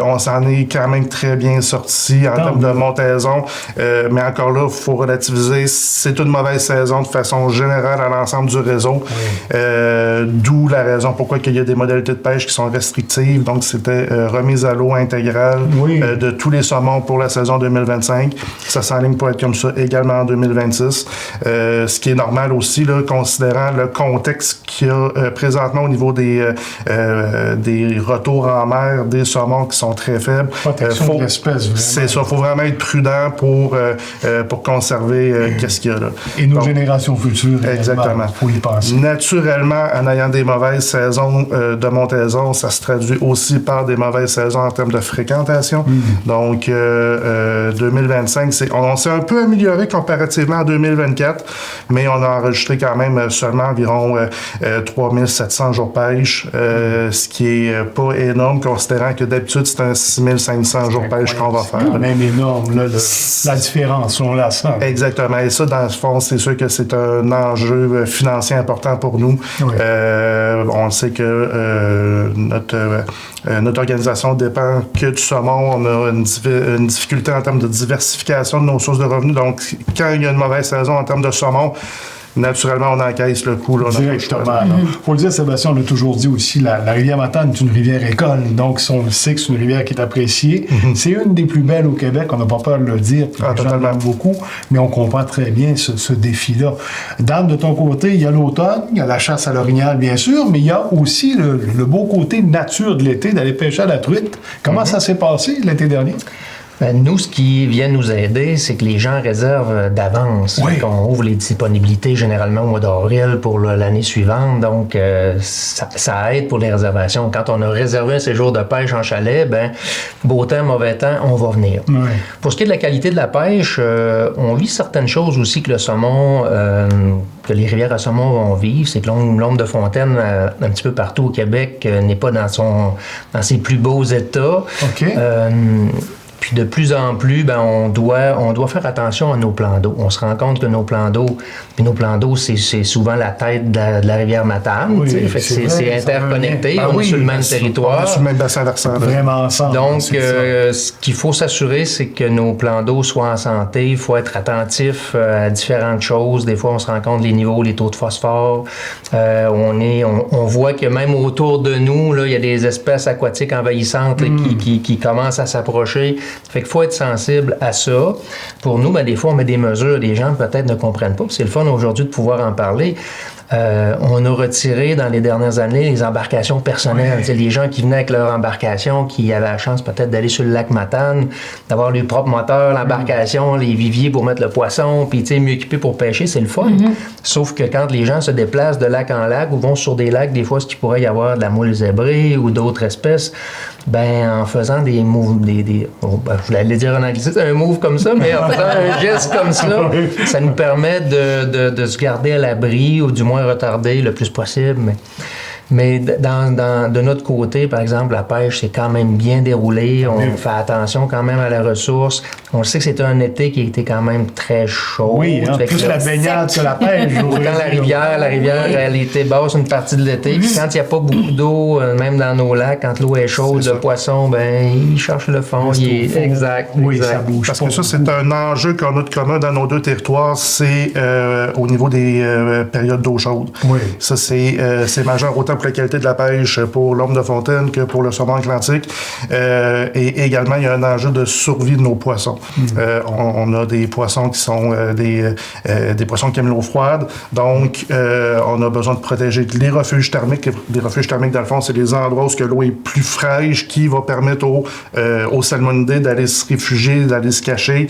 Speaker 4: on s'en est quand même très bien sorti en termes de montaison. Mais encore là, il faut relativiser. C'est une mauvaise saison de façon générale à l'ensemble du réseau. D'où la raison pourquoi il y a des modalités communautés de pêche qui sont restrictives. Donc, c'était remise à l'eau intégrale de tous les saumons pour la saison 2025. Ça s'enligne pour être comme ça également en 2026. Ce qui est normal aussi, là, considérant le contexte qu'il y a présentement au niveau des retours en mer, des saumons qui sont très faibles.
Speaker 2: Protection de l'espèce, vraiment.
Speaker 4: C'est ça. Il faut vraiment être prudent pour conserver qu'est-ce qu'il y a là.
Speaker 2: Et nos générations futures.
Speaker 4: Exactement.
Speaker 2: Il faut y penser.
Speaker 4: Naturellement, en ayant des mauvaises saisons de montaison, ça se traduit aussi par des mauvaises saisons en termes de fréquentation. Donc, 2025, on s'est un peu amélioré comparativement à 2024, mais on a enregistré quand même seulement environ 3700 jours pêche, ce qui est pas énorme, considérant que d'habitude, c'est un 6500 jours pêche qu'on va faire.
Speaker 2: C'est même énorme, là, la différence, on la sent.
Speaker 4: Exactement. Et ça, dans le fond, c'est sûr que c'est un enjeu financier important pour nous. Oui. On sait que notre organisation dépend que du saumon. On a une difficulté en termes de diversification de nos sources de revenus. Donc, quand il y a une mauvaise saison en termes de saumon, naturellement, on encaisse le coup. Là,
Speaker 2: directement. Il faut le dire, Sébastien, on l'a toujours dit aussi, la rivière Matane est une rivière école. Donc, on le sait que c'est une rivière qui est appréciée. C'est une des plus belles au Québec. On n'a pas peur de le dire. Les gens l'aiment beaucoup. Mais on comprend très bien ce défi-là. Dan, de ton côté, il y a l'automne, il y a la chasse à l'orignal, bien sûr, mais il y a aussi le beau côté nature de l'été, d'aller pêcher à la truite. Comment ça s'est passé l'été dernier?
Speaker 5: Nous, ce qui vient nous aider, c'est que les gens réservent d'avance.
Speaker 2: Oui.
Speaker 5: On ouvre les disponibilités généralement au mois d'avril pour l'année suivante. Donc, ça aide pour les réservations. Quand on a réservé un séjour de pêche en chalet, beau temps, mauvais temps, on va venir.
Speaker 2: Oui.
Speaker 5: Pour ce qui est de la qualité de la pêche, on vit certaines choses aussi que le saumon, que les rivières à saumon vont vivre. C'est que l'ombre de fontaine, un petit peu partout au Québec, n'est pas dans ses plus beaux états.
Speaker 2: OK.
Speaker 5: Puis de plus en plus, on doit faire attention à nos plans d'eau. On se rend compte que nos plans d'eau, c'est souvent la tête de la rivière Matane.
Speaker 2: Oui,
Speaker 5: c'est interconnecté. On est sur le même territoire.
Speaker 4: On est sur le même bassin versant.
Speaker 2: Vraiment ensemble.
Speaker 5: Donc, ce qu'il faut s'assurer, c'est que nos plans d'eau soient en santé. Il faut être attentif à différentes choses. Des fois, on se rend compte les niveaux, les taux de phosphore. On voit que même autour de nous, là, il y a des espèces aquatiques envahissantes là, qui commencent à s'approcher. Fait qu'il faut être sensible à ça. Pour nous, des fois, on met des mesures, les gens peut-être ne comprennent pas. C'est le fun aujourd'hui de pouvoir en parler. On a retiré dans les dernières années les embarcations personnelles. Ouais. Les gens qui venaient avec leur embarcation, qui avaient la chance peut-être d'aller sur le lac Matane, d'avoir leur propre moteur, l'embarcation, les viviers pour mettre le poisson, puis mieux équipés pour pêcher, c'est le fun. Sauf que quand les gens se déplacent de lac en lac ou vont sur des lacs, des fois, ce qu'il pourrait y avoir de la moule zébrée ou d'autres espèces, en faisant des moves, je voulais dire en anglais, c'est un move comme ça, mais en faisant un geste comme ça nous permet de se garder à l'abri ou du moins retarder le plus possible. Mais de notre côté, par exemple, la pêche, c'est quand même bien déroulé. On fait attention quand même à la ressource. On sait que c'était un été qui était quand même très chaud.
Speaker 2: Oui, plus la baignade que la pêche.
Speaker 5: Autant la rivière, elle était basse une partie de l'été. Puis quand il n'y a pas beaucoup d'eau, même dans nos lacs, quand l'eau est chaude, le poisson, il cherche le fond. Exact.
Speaker 2: Ça bouge.
Speaker 4: Parce que ça, c'est un enjeu qu'on a de commun dans nos deux territoires, c'est au niveau des périodes d'eau chaude.
Speaker 2: Oui.
Speaker 4: Ça, c'est majeur autant pour la qualité de la pêche pour l'ombre de fontaine que pour le saumon atlantique. Et également, il y a un enjeu de survie de nos poissons. On a des poissons qui sont des poissons qui aiment l'eau froide. Donc, on a besoin de protéger les refuges thermiques. Les refuges thermiques, dans le fond, c'est les endroits où l'eau est plus fraîche qui va permettre aux salmonidés d'aller se réfugier, d'aller se cacher,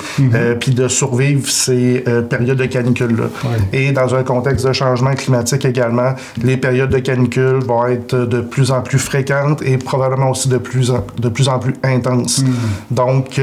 Speaker 4: puis de survivre ces périodes de canicule-là. Et dans un contexte de changement climatique également, les périodes de canicule vont être de plus en plus fréquentes et probablement aussi de plus en plus intenses. Donc,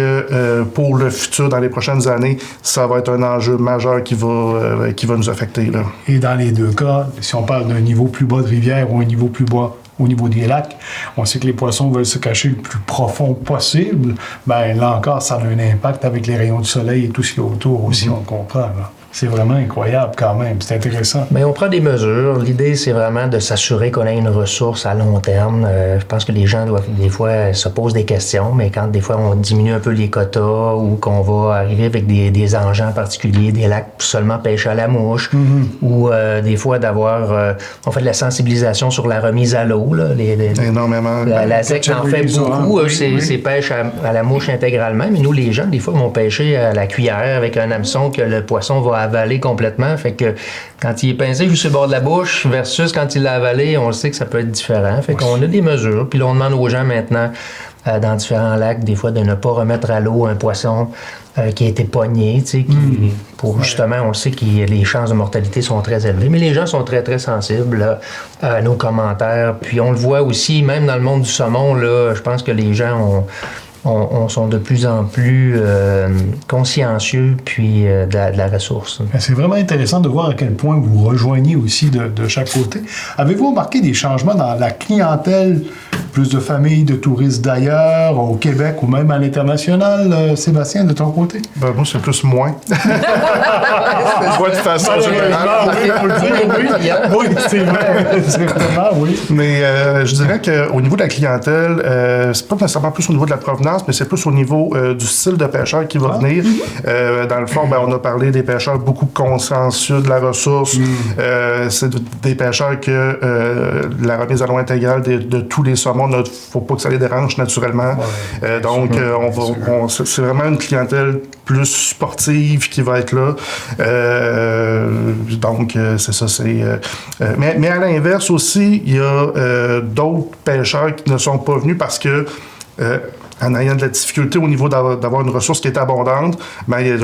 Speaker 4: pour le futur, dans les prochaines années, ça va être un enjeu majeur qui va nous affecter. Là.
Speaker 2: Et dans les deux cas, si on parle d'un niveau plus bas de rivière ou un niveau plus bas au niveau des lacs, on sait que les poissons veulent se cacher le plus profond possible. Là encore, ça a un impact avec les rayons du soleil et tout ce qu'il y a autour aussi, on le comprend. Là. C'est vraiment incroyable quand même. C'est intéressant.
Speaker 5: Mais on prend des mesures. L'idée, c'est vraiment de s'assurer qu'on ait une ressource à long terme. Je pense que les gens doivent, des fois, se posent des questions, mais quand des fois on diminue un peu les quotas ou qu'on va arriver avec des engins particuliers, des lacs seulement pêche à la mouche, ou des fois on fait de la sensibilisation sur la remise à l'eau. Là,
Speaker 4: énormément.
Speaker 5: La ZEC en fait beaucoup. C'est pêche à la mouche intégralement, mais nous, les gens, des fois, vont pêcher à la cuillère avec un hameçon que le poisson va avaler complètement. Fait que quand il est pincé juste sur le bord de la bouche versus quand il l'a avalé, on sait que ça peut être différent. Fait qu'on a des mesures. Puis là, on demande aux gens maintenant, dans différents lacs, des fois, de ne pas remettre à l'eau un poisson qui a été pogné, tu sais, pour justement, on sait que les chances de mortalité sont très élevées. Mais les gens sont très, très sensibles à nos commentaires. Puis on le voit aussi, même dans le monde du saumon, là, je pense que les gens sont de plus en plus consciencieux puis de la ressource.
Speaker 2: C'est vraiment intéressant de voir à quel point vous rejoignez aussi de chaque côté. Avez-vous remarqué des changements dans la clientèle, plus de familles, de touristes d'ailleurs, au Québec ou même à l'international, Sébastien, de ton côté?
Speaker 4: Ben, moi, c'est plus moins. Je vois de façon générale.
Speaker 2: Oui, c'est vrai. C'est vraiment, oui.
Speaker 4: Mais je dirais qu'au niveau de la clientèle, c'est pas nécessairement plus au niveau de la provenance, mais c'est plus au niveau du style de pêcheur qui va venir. Dans le fond, on a parlé des pêcheurs beaucoup consciencieux de la ressource. C'est des pêcheurs que la remise à l'eau intégrale de tous les saumons, il ne faut pas que ça les dérange naturellement. Donc, c'est vraiment une clientèle plus sportive qui va être là. Donc, c'est ça. Mais à l'inverse aussi, il y a d'autres pêcheurs qui ne sont pas venus parce que en ayant de la difficulté au niveau d'avoir une ressource qui est abondante,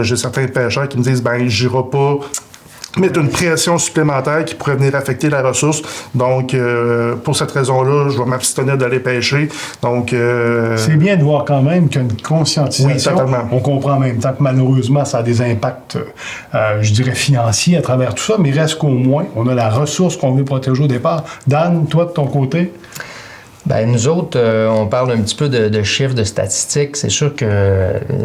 Speaker 4: j'ai certains pêcheurs qui me disent j'irai pas mettre une pression supplémentaire qui pourrait venir affecter la ressource. Donc, pour cette raison-là, je vais m'abstenir d'aller pêcher. Donc,
Speaker 2: c'est bien de voir quand même qu'il y a une conscientisation.
Speaker 4: Oui, totalement.
Speaker 2: On comprend en même temps que malheureusement, ça a des impacts, je dirais, financiers à travers tout ça, mais reste qu'au moins, on a la ressource qu'on veut protéger au départ. Dan, toi, de ton côté?
Speaker 5: Nous autres, on parle un petit peu de chiffres, de statistiques. C'est sûr que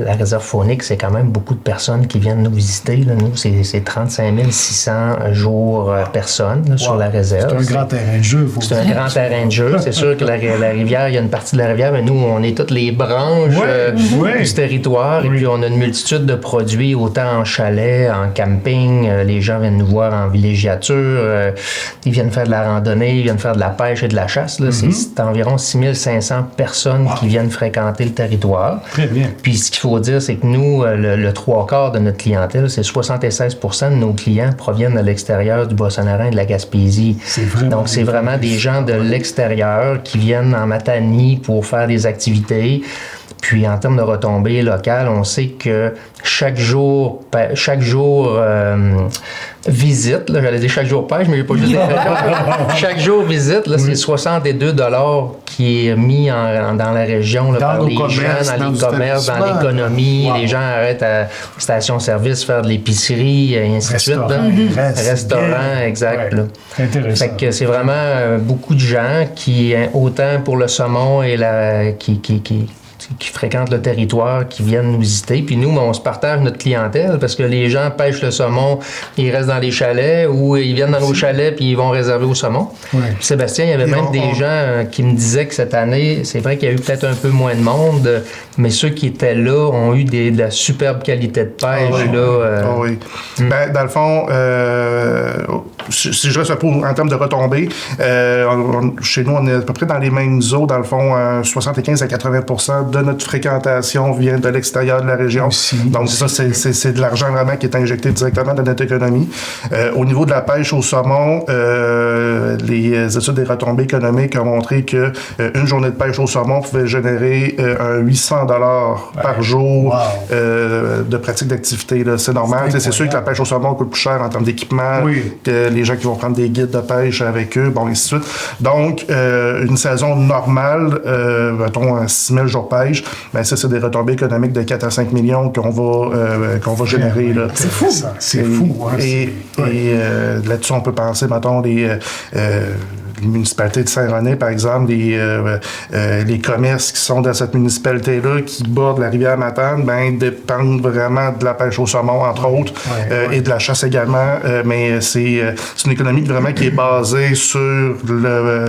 Speaker 5: la réserve faunique, c'est quand même beaucoup de personnes qui viennent nous visiter. Là. Nous, c'est 35 600 jours personnes sur la réserve.
Speaker 2: C'est un grand terrain de jeu.
Speaker 5: C'est un grand terrain de jeu. C'est sûr que la rivière, il y a une partie de la rivière, mais nous, on est toutes les branches du territoire. Et puis, on a une multitude de produits, autant en chalet, en camping. Les gens viennent nous voir en villégiature. Ils viennent faire de la randonnée, ils viennent faire de la pêche et de la chasse. Là. C'est environ 6500 personnes qui viennent fréquenter le territoire.
Speaker 2: Très bien.
Speaker 5: Puis ce qu'il faut dire, c'est que nous, le 3/4 de notre clientèle, c'est 76% de nos clients proviennent de l'extérieur du Bas-Saint-Laurent et de la Gaspésie. Donc, c'est vraiment des gens de l'extérieur qui viennent en Matanie pour faire des activités. Puis, en termes de retombées locales, on sait que chaque jour visite, là, j'allais dire chaque jour pêche, mais je n'ai pas juste chaque jour visite, là, c'est 62 $ qui est mis dans la région là, par les gens, dans les commerces, dans l'économie. Les gens arrêtent à station-service, faire de l'épicerie, et ainsi de suite. Restaurant, exact.
Speaker 2: Ouais. C'est intéressant.
Speaker 5: Fait que c'est vraiment beaucoup de gens qui, autant pour le saumon et qui fréquentent le territoire, qui viennent nous visiter. Puis nous, on se partage notre clientèle parce que les gens pêchent le saumon, ils restent dans les chalets ou ils viennent dans nos chalets puis ils vont réserver au saumon. Oui. Sébastien, il y avait même des gens qui me disaient que cette année, c'est vrai qu'il y a eu peut-être un peu moins de monde, mais ceux qui étaient là ont eu de la superbe qualité de pêche.
Speaker 4: Dans le fond, si je reste un peu en termes de retombées, chez nous, on est à peu près dans les mêmes eaux. Dans le fond, 75 à 80% de notre fréquentation vient de l'extérieur de la région. Donc, ça, c'est de l'argent vraiment qui est injecté directement dans notre économie. Au niveau de la pêche au saumon, les études des retombées économiques ont montré que une journée de pêche au saumon pouvait générer 800 $ par jour de pratique d'activité. Là. C'est normal. C'est sûr que la pêche au saumon coûte plus cher en termes d'équipement que les gens qui vont prendre des guides de pêche avec eux, bon, et ainsi de suite. Donc, une saison normale, mettons 6 000 jours de pêche, ben ça, c'est des retombées économiques de 4 à 5 millions qu'on va générer. Là.
Speaker 2: C'est fou. C'est fou.
Speaker 4: Et là-dessus, on peut penser, mettons, municipalité de Saint-René, par exemple, les commerces qui sont dans cette municipalité-là, qui bordent la rivière Matane, dépendent vraiment de la pêche au saumon, entre autres, et de la chasse également. Mais c'est une économie vraiment qui est basée sur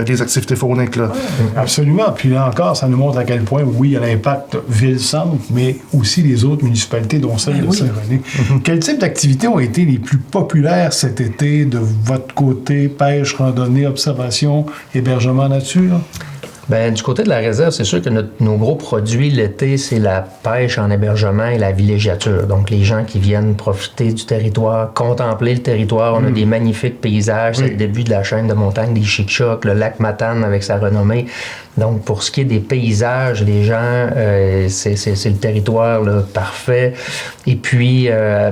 Speaker 4: les activités fauniques. Là.
Speaker 2: Absolument. Puis là encore, ça nous montre à quel point, oui, il y a l'impact ville-centre, mais aussi les autres municipalités, dont celle de Saint-René. Quel type d'activités ont été les plus populaires cet été de votre côté? Pêche, randonnée, observation, hébergement nature?
Speaker 5: Bien, du côté de la réserve, c'est sûr que nos gros produits l'été, c'est la pêche en hébergement et la villégiature. Donc, les gens qui viennent profiter du territoire, contempler le territoire. On a des magnifiques paysages. C'est le début de la chaîne de montagne des Chic-Chocs, le lac Matane avec sa renommée. Donc, pour ce qui est des paysages, les gens, c'est le territoire là, parfait. Et puis,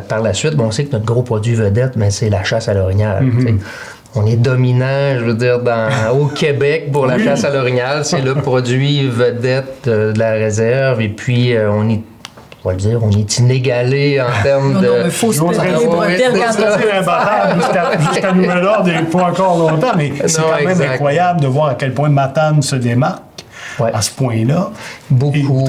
Speaker 5: par la suite, on sait que notre gros produit vedette, c'est la chasse à l'orignal. On est dominant, je veux dire, au Québec pour la chasse à l'orignal. C'est le produit vedette de la réserve. Et puis, on est inégalé en termes de...
Speaker 1: Non, mais faut se les bretelles
Speaker 2: jusqu'à nouvel ordre et pas encore longtemps, mais c'est quand même incroyable de voir à quel point Matane se démarque. À ce point-là.
Speaker 5: Beaucoup.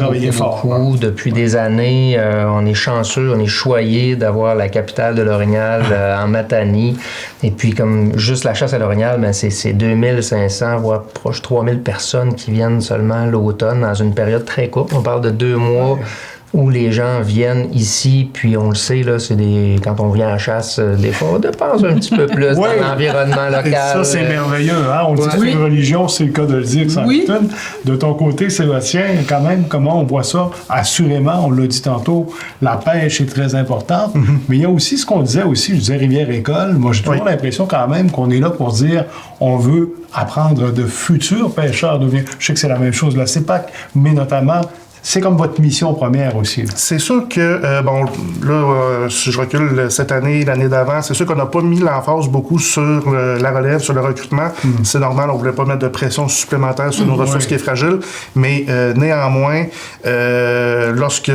Speaker 5: Depuis des années, on est chanceux, on est choyé d'avoir la capitale de l'orignal en Matanie. Et puis, comme juste la chasse à l'orignal, c'est 2500, voire proche 3000 personnes qui viennent seulement l'automne dans une période très courte. On parle de 2 mois. Où les gens viennent ici, puis on le sait, là, quand on vient à la chasse, des fois, on dépense un petit peu plus dans l'environnement local.
Speaker 2: Ça, c'est merveilleux. Hein? On dit que c'est une religion, c'est le cas de le dire sans étonne. De ton côté, Sébastien, quand même, comment on voit ça? Assurément, on l'a dit tantôt, la pêche est très importante, mais il y a aussi ce qu'on disait aussi, je disais Rivière-École. Moi, j'ai toujours l'impression quand même qu'on est là pour dire on veut apprendre de futurs pêcheurs. Je sais que c'est la même chose de la CEPAC, mais notamment... C'est comme votre mission première aussi. Là.
Speaker 4: C'est sûr que, si je recule cette année, l'année d'avant, c'est sûr qu'on n'a pas mis l'emphase beaucoup sur la relève, sur le recrutement. C'est normal, on ne voulait pas mettre de pression supplémentaire sur nos ressources qui est fragile. Mais néanmoins, lorsque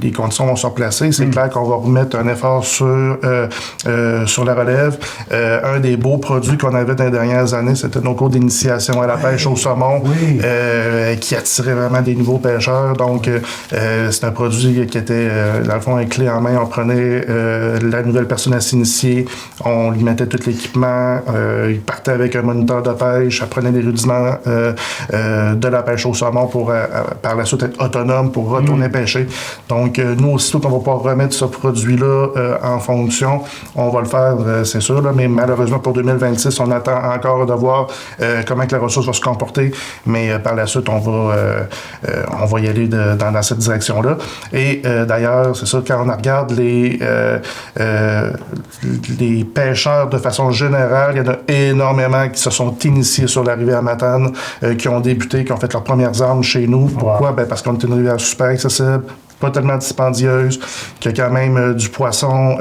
Speaker 4: les conditions vont se replacer, c'est clair qu'on va remettre un effort sur la relève. Un des beaux produits qu'on avait dans les dernières années, c'était nos cours d'initiation à la pêche au saumon, qui attiraient vraiment des nouveaux pêcheurs. Donc, c'est un produit qui était, dans le fond, un clé en main. On prenait la nouvelle personne à s'initier, on lui mettait tout l'équipement, il partait avec un moniteur de pêche, apprenait les rudiments de la pêche au saumon pour, par la suite, être autonome pour retourner pêcher. Donc, nous, aussitôt qu'on va pouvoir remettre ce produit-là en fonction, on va le faire, c'est sûr, là, mais malheureusement, pour 2026, on attend encore de voir comment que la ressource va se comporter, mais par la suite, on va y aller dans cette direction-là. Et d'ailleurs, c'est ça, quand on regarde les pêcheurs de façon générale, il y en a énormément qui se sont initiés sur la rivière Matane, qui ont débuté, qui ont fait leurs premières armes chez nous. Pourquoi? Parce qu'on est une rivière super accessible, pas tellement dispendieuse, qui a quand même du poisson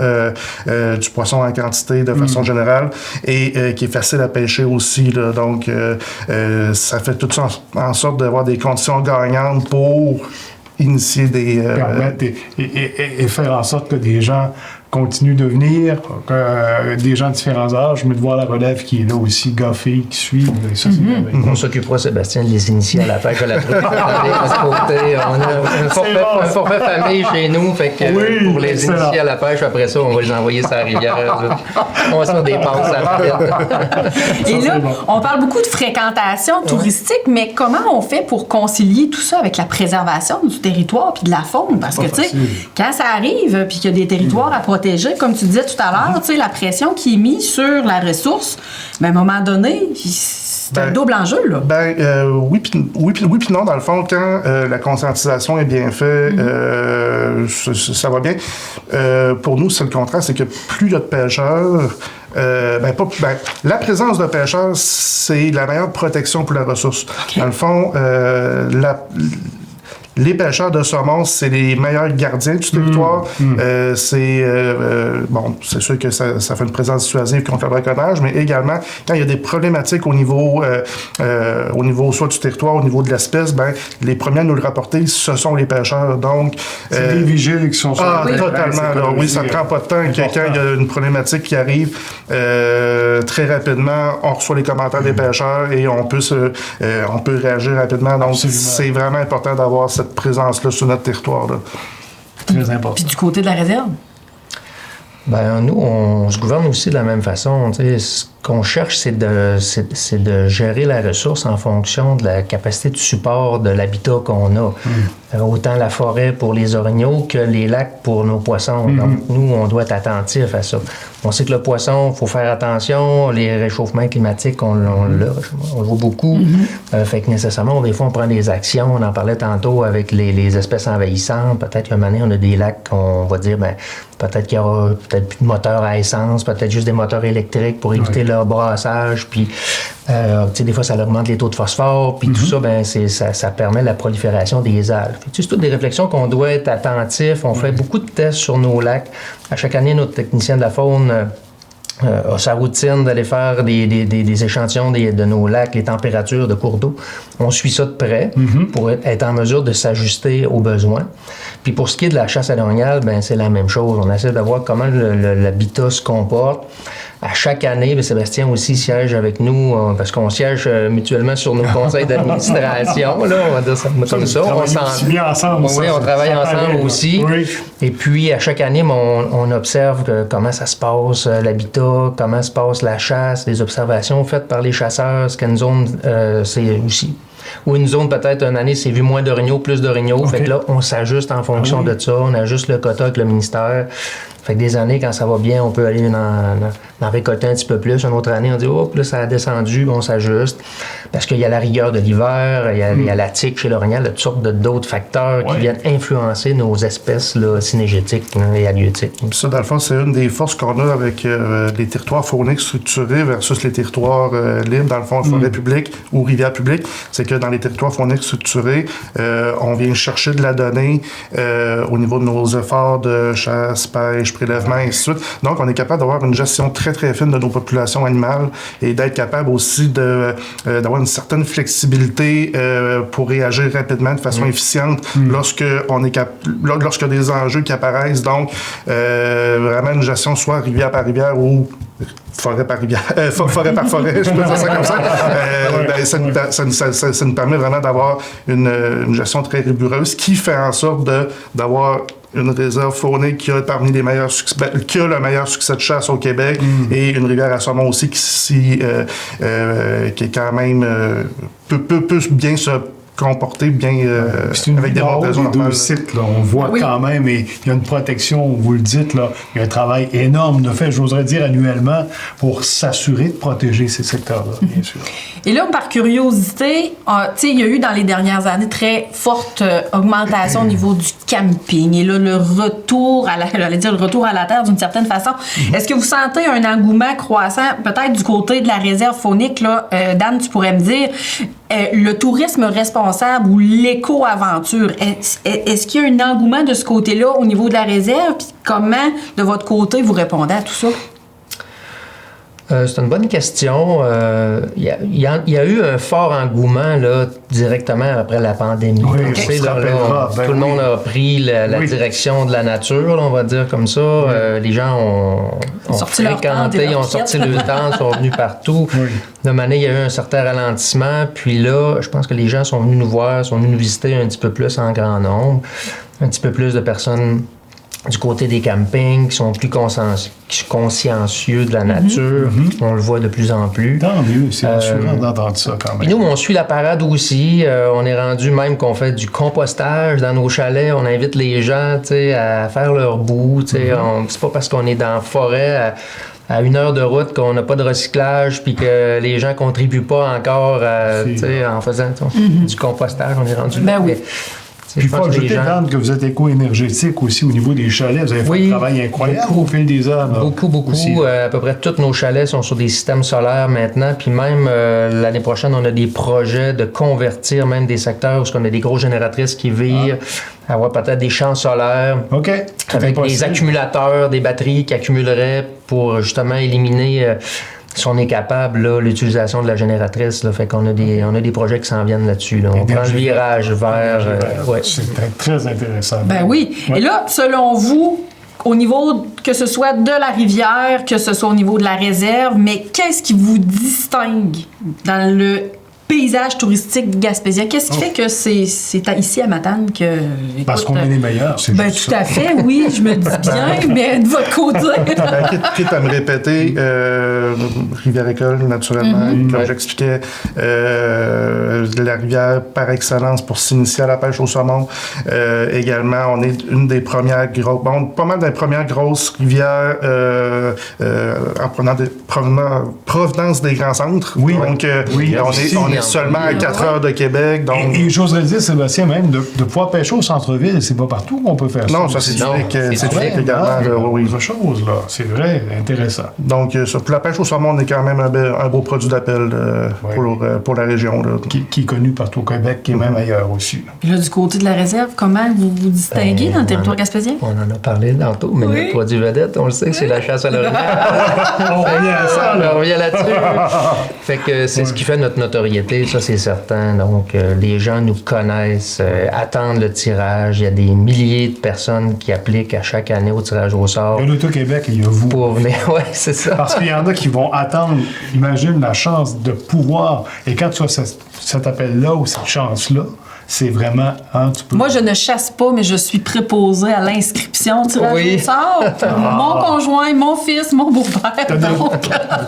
Speaker 4: en quantité de façon générale, et qui est facile à pêcher aussi. Là. Donc, ça fait tout ça en sorte d'avoir des conditions gagnantes pour initier des...
Speaker 2: permettre et faire en sorte que des gens continuent de venir, des gens de différents âges, mais de voir la relève qui est là aussi, gars, filles qui suivent. Ça,
Speaker 5: on s'occupera, Sébastien, de les initier à la pêche à la truite. On a un forfait famille chez nous, fait que pour les initier à la pêche, après ça, on va les envoyer sur la rivière. On va se faire des passes à la
Speaker 1: Et là, on parle beaucoup de fréquentation touristique, mais comment on fait pour concilier tout ça avec la préservation du territoire puis de la faune? Parce que, tu sais, quand ça arrive, puis qu'il y a des territoires à protéger, comme tu disais tout à l'heure, tu sais, la pression qui est mise sur la ressource, mais à un moment donné, c'est un double enjeu, là.
Speaker 4: Oui puis non, dans le fond, quand la conscientisation est bien faite, ça va bien. Pour nous, c'est le contraire, c'est que plus il y a de pêcheurs, la présence de pêcheurs, c'est la meilleure protection pour la ressource. Okay. Dans le fond, Les pêcheurs de saumon, c'est les meilleurs gardiens du territoire. C'est sûr que ça fait une présence dissuasive contre le braconnage, mais également, quand il y a des problématiques au niveau soit du territoire, au niveau de l'espèce, les premiers à nous le rapporter, ce sont les pêcheurs. Donc,
Speaker 2: c'est des vigiles qui sont sur
Speaker 4: la totalement. Oui, ça ne prend pas de temps. Quand il y a une problématique qui arrive, très rapidement, on reçoit les commentaires des pêcheurs et on peut réagir rapidement. Donc, c'est vraiment important d'avoir cette présence-là sur notre territoire. Là.
Speaker 2: Très important.
Speaker 1: Puis du côté de la réserve?
Speaker 5: Nous, on se gouverne aussi de la même façon. Ce qu'on cherche, c'est de gérer la ressource en fonction de la capacité de support de l'habitat qu'on a. Autant la forêt pour les orignaux que les lacs pour nos poissons. Donc, nous, on doit être attentifs à ça. On sait que le poisson, il faut faire attention. Les réchauffements climatiques, on le voit beaucoup. Fait que nécessairement, des fois, on prend des actions. On en parlait tantôt avec les espèces envahissantes. Peut-être qu'à un moment donné, on a des lacs qu'on va dire, peut-être qu'il y aura peut-être plus de moteurs à essence, peut-être juste des moteurs électriques pour éviter leur brassage. Puis, des fois, ça augmente les taux de phosphore. Puis tout ça, ça permet la prolifération des algues. C'est toutes des réflexions qu'on doit être attentif. On fait beaucoup de tests sur nos lacs. À chaque année, notre technicien de la faune a sa routine d'aller faire des échantillons de nos lacs, les températures de cours d'eau. On suit ça de près pour être en mesure de s'ajuster aux besoins. Puis pour ce qui est de la chasse à l'orignal, c'est la même chose. On essaie de voir comment l'habitat se comporte. À chaque année, Sébastien aussi siège avec nous parce qu'on siège mutuellement sur nos conseils d'administration. Là, on va dire ça comme ça. On travaille ensemble aussi. Oui. Et puis, à chaque année, on observe comment ça se passe, l'habitat, comment se passe la chasse, les observations faites par les chasseurs, ce qu'une zone, c'est aussi. Ou une zone, peut-être, une année, c'est vu moins d'orignaux, plus d'orignaux. Fait que là, on s'ajuste en fonction de ça. On ajuste le quota avec le ministère. Fait que des années, quand ça va bien, on peut aller en récolter un petit peu plus. Une autre année, on dit, là, ça a descendu, on s'ajuste. Parce qu'il y a la rigueur de l'hiver, il y a la tique chez l'orignal, il y a toutes sortes d'autres facteurs qui viennent influencer nos espèces synégétiques et halieutiques.
Speaker 4: Ça, dans le fond, c'est une des forces qu'on a avec les territoires fauniques structurés versus les territoires libres, dans le fond, forêt publique ou rivière publique. C'est que dans les territoires fauniques structurés, on vient chercher de la donnée au niveau de nos efforts de chasse, pêche, prélèvement, et ainsi de suite. Donc, on est capable d'avoir une gestion très, très fine de nos populations animales et d'être capable aussi d'avoir une certaine flexibilité pour réagir rapidement de façon efficiente lorsque des enjeux qui apparaissent. Donc, vraiment une gestion soit rivière par rivière ou forêt par rivière, forêt par forêt, je peux dire ça comme ça. Ça nous permet vraiment d'avoir une gestion très rigoureuse qui fait en sorte d'avoir une réserve faunique qui a parmi les meilleurs succès, qui a le meilleur succès de chasse au Québec et une rivière à saumon aussi qui est quand même peut bien se comporter bien avec des montaisons normales.
Speaker 2: Sites, là, on voit quand même, et il y a une protection, vous le dites, là, il y a un travail énorme de fait, j'oserais dire annuellement, pour s'assurer de protéger ces secteurs-là, bien sûr.
Speaker 1: Et là, par curiosité, il y a eu dans les dernières années très forte augmentation au niveau du camping. Et là, le retour à la terre d'une certaine façon. Est-ce que vous sentez un engouement croissant, peut-être du côté de la réserve faunique, là, Dan, tu pourrais me dire, le tourisme responsable ou l'éco-aventure, est-ce qu'il y a un engouement de ce côté-là au niveau de la réserve? Puis comment, de votre côté, vous répondez à tout ça?
Speaker 5: C'est une bonne question. Il y a eu un fort engouement là, directement après la pandémie.
Speaker 2: Oui,
Speaker 5: tout le monde a pris la direction de la nature, là, on va dire comme ça. Les gens ont fréquenté, ont sorti le temps, sont venus partout. De manière, il y a eu un certain ralentissement. Puis là, je pense que les gens sont venus nous voir, sont venus nous visiter un petit peu plus en grand nombre. Un petit peu plus de personnes du côté des campings qui sont plus consciencieux de la nature. On le voit de plus en plus.
Speaker 2: Tant mieux, c'est rassurant d'entendre ça quand même.
Speaker 5: Et nous, on suit la parade aussi. On est rendu même qu'on fait du compostage dans nos chalets. On invite les gens à faire leur bout. C'est pas parce qu'on est dans la forêt à 1 heure de route qu'on n'a pas de recyclage puis que les gens contribuent pas encore en faisant du compostage. On est rendu là.
Speaker 1: Oui.
Speaker 2: Puis il faut ajouter, Dan, que vous êtes éco-énergétique aussi au niveau des chalets. Vous avez fait un travail incroyable au fil des ans.
Speaker 5: Beaucoup. À peu près tous nos chalets sont sur des systèmes solaires maintenant. Puis même l'année prochaine, on a des projets de convertir même des secteurs où on a des grosses génératrices qui virent, avoir peut-être des champs solaires avec des accumulateurs, des batteries qui accumuleraient pour justement éliminer... si on est capable, là, l'utilisation de la génératrice, là, fait qu'on a des projets qui s'en viennent là-dessus. Là. On prend le virage vers...
Speaker 2: C'est très intéressant.
Speaker 1: Ben oui. Et là, selon vous, au niveau, que ce soit de la rivière, que ce soit au niveau de la réserve, mais qu'est-ce qui vous distingue dans le paysage touristique du Gaspésien? Qu'est-ce qui fait que c'est ici à Matane que... Écoute,
Speaker 2: parce qu'on est les meilleurs, c'est
Speaker 1: juste tout ça. À fait, oui, je me dis bien, mais de votre côté...
Speaker 4: Quitte à me répéter, Rivière-École, naturellement, comme j'expliquais, la rivière par excellence pour s'initier à la pêche au saumon. Également, on est une des premières pas mal des premières grosses rivières en provenance des grands centres.
Speaker 2: Oui,
Speaker 4: donc, on est seulement à 4 heures de Québec. Donc...
Speaker 2: Et j'oserais dire, Sébastien, même de pouvoir pêcher au centre-ville, c'est pas partout qu'on peut faire ça.
Speaker 4: Non, ça c'est unique également.
Speaker 2: Oui, autre chose, là. C'est vrai, intéressant.
Speaker 4: Donc, pour la pêche au saumon, on est quand même un beau produit d'appel pour la région. Là.
Speaker 2: Qui est connu partout au Québec, qui est même ailleurs aussi.
Speaker 1: Là, du côté de la réserve, comment vous vous distinguez dans le territoire gaspésien?
Speaker 5: On en a parlé tantôt, mais notre produit vedette, on le sait, c'est la chasse à l'orignal.
Speaker 2: On revient à ça, là.
Speaker 5: On revient là-dessus. Fait que c'est ce qui fait notre notoriété, ça c'est certain. Donc, les gens nous connaissent, attendent le tirage. Il y a des milliers de personnes qui appliquent à chaque année au tirage au sort.
Speaker 2: Il y a l'Auto-Québec, il y a vous.
Speaker 5: Pour venir, oui, c'est ça.
Speaker 2: Parce qu'il y en a qui vont attendre, imagine la chance de pouvoir. Et quand tu as cet appel-là ou cette chance-là, c'est vraiment...
Speaker 1: Moi, je ne chasse pas, mais je suis préposée à l'inscription tirage au sort. Mon conjoint, mon fils, mon beau-père.
Speaker 2: Vous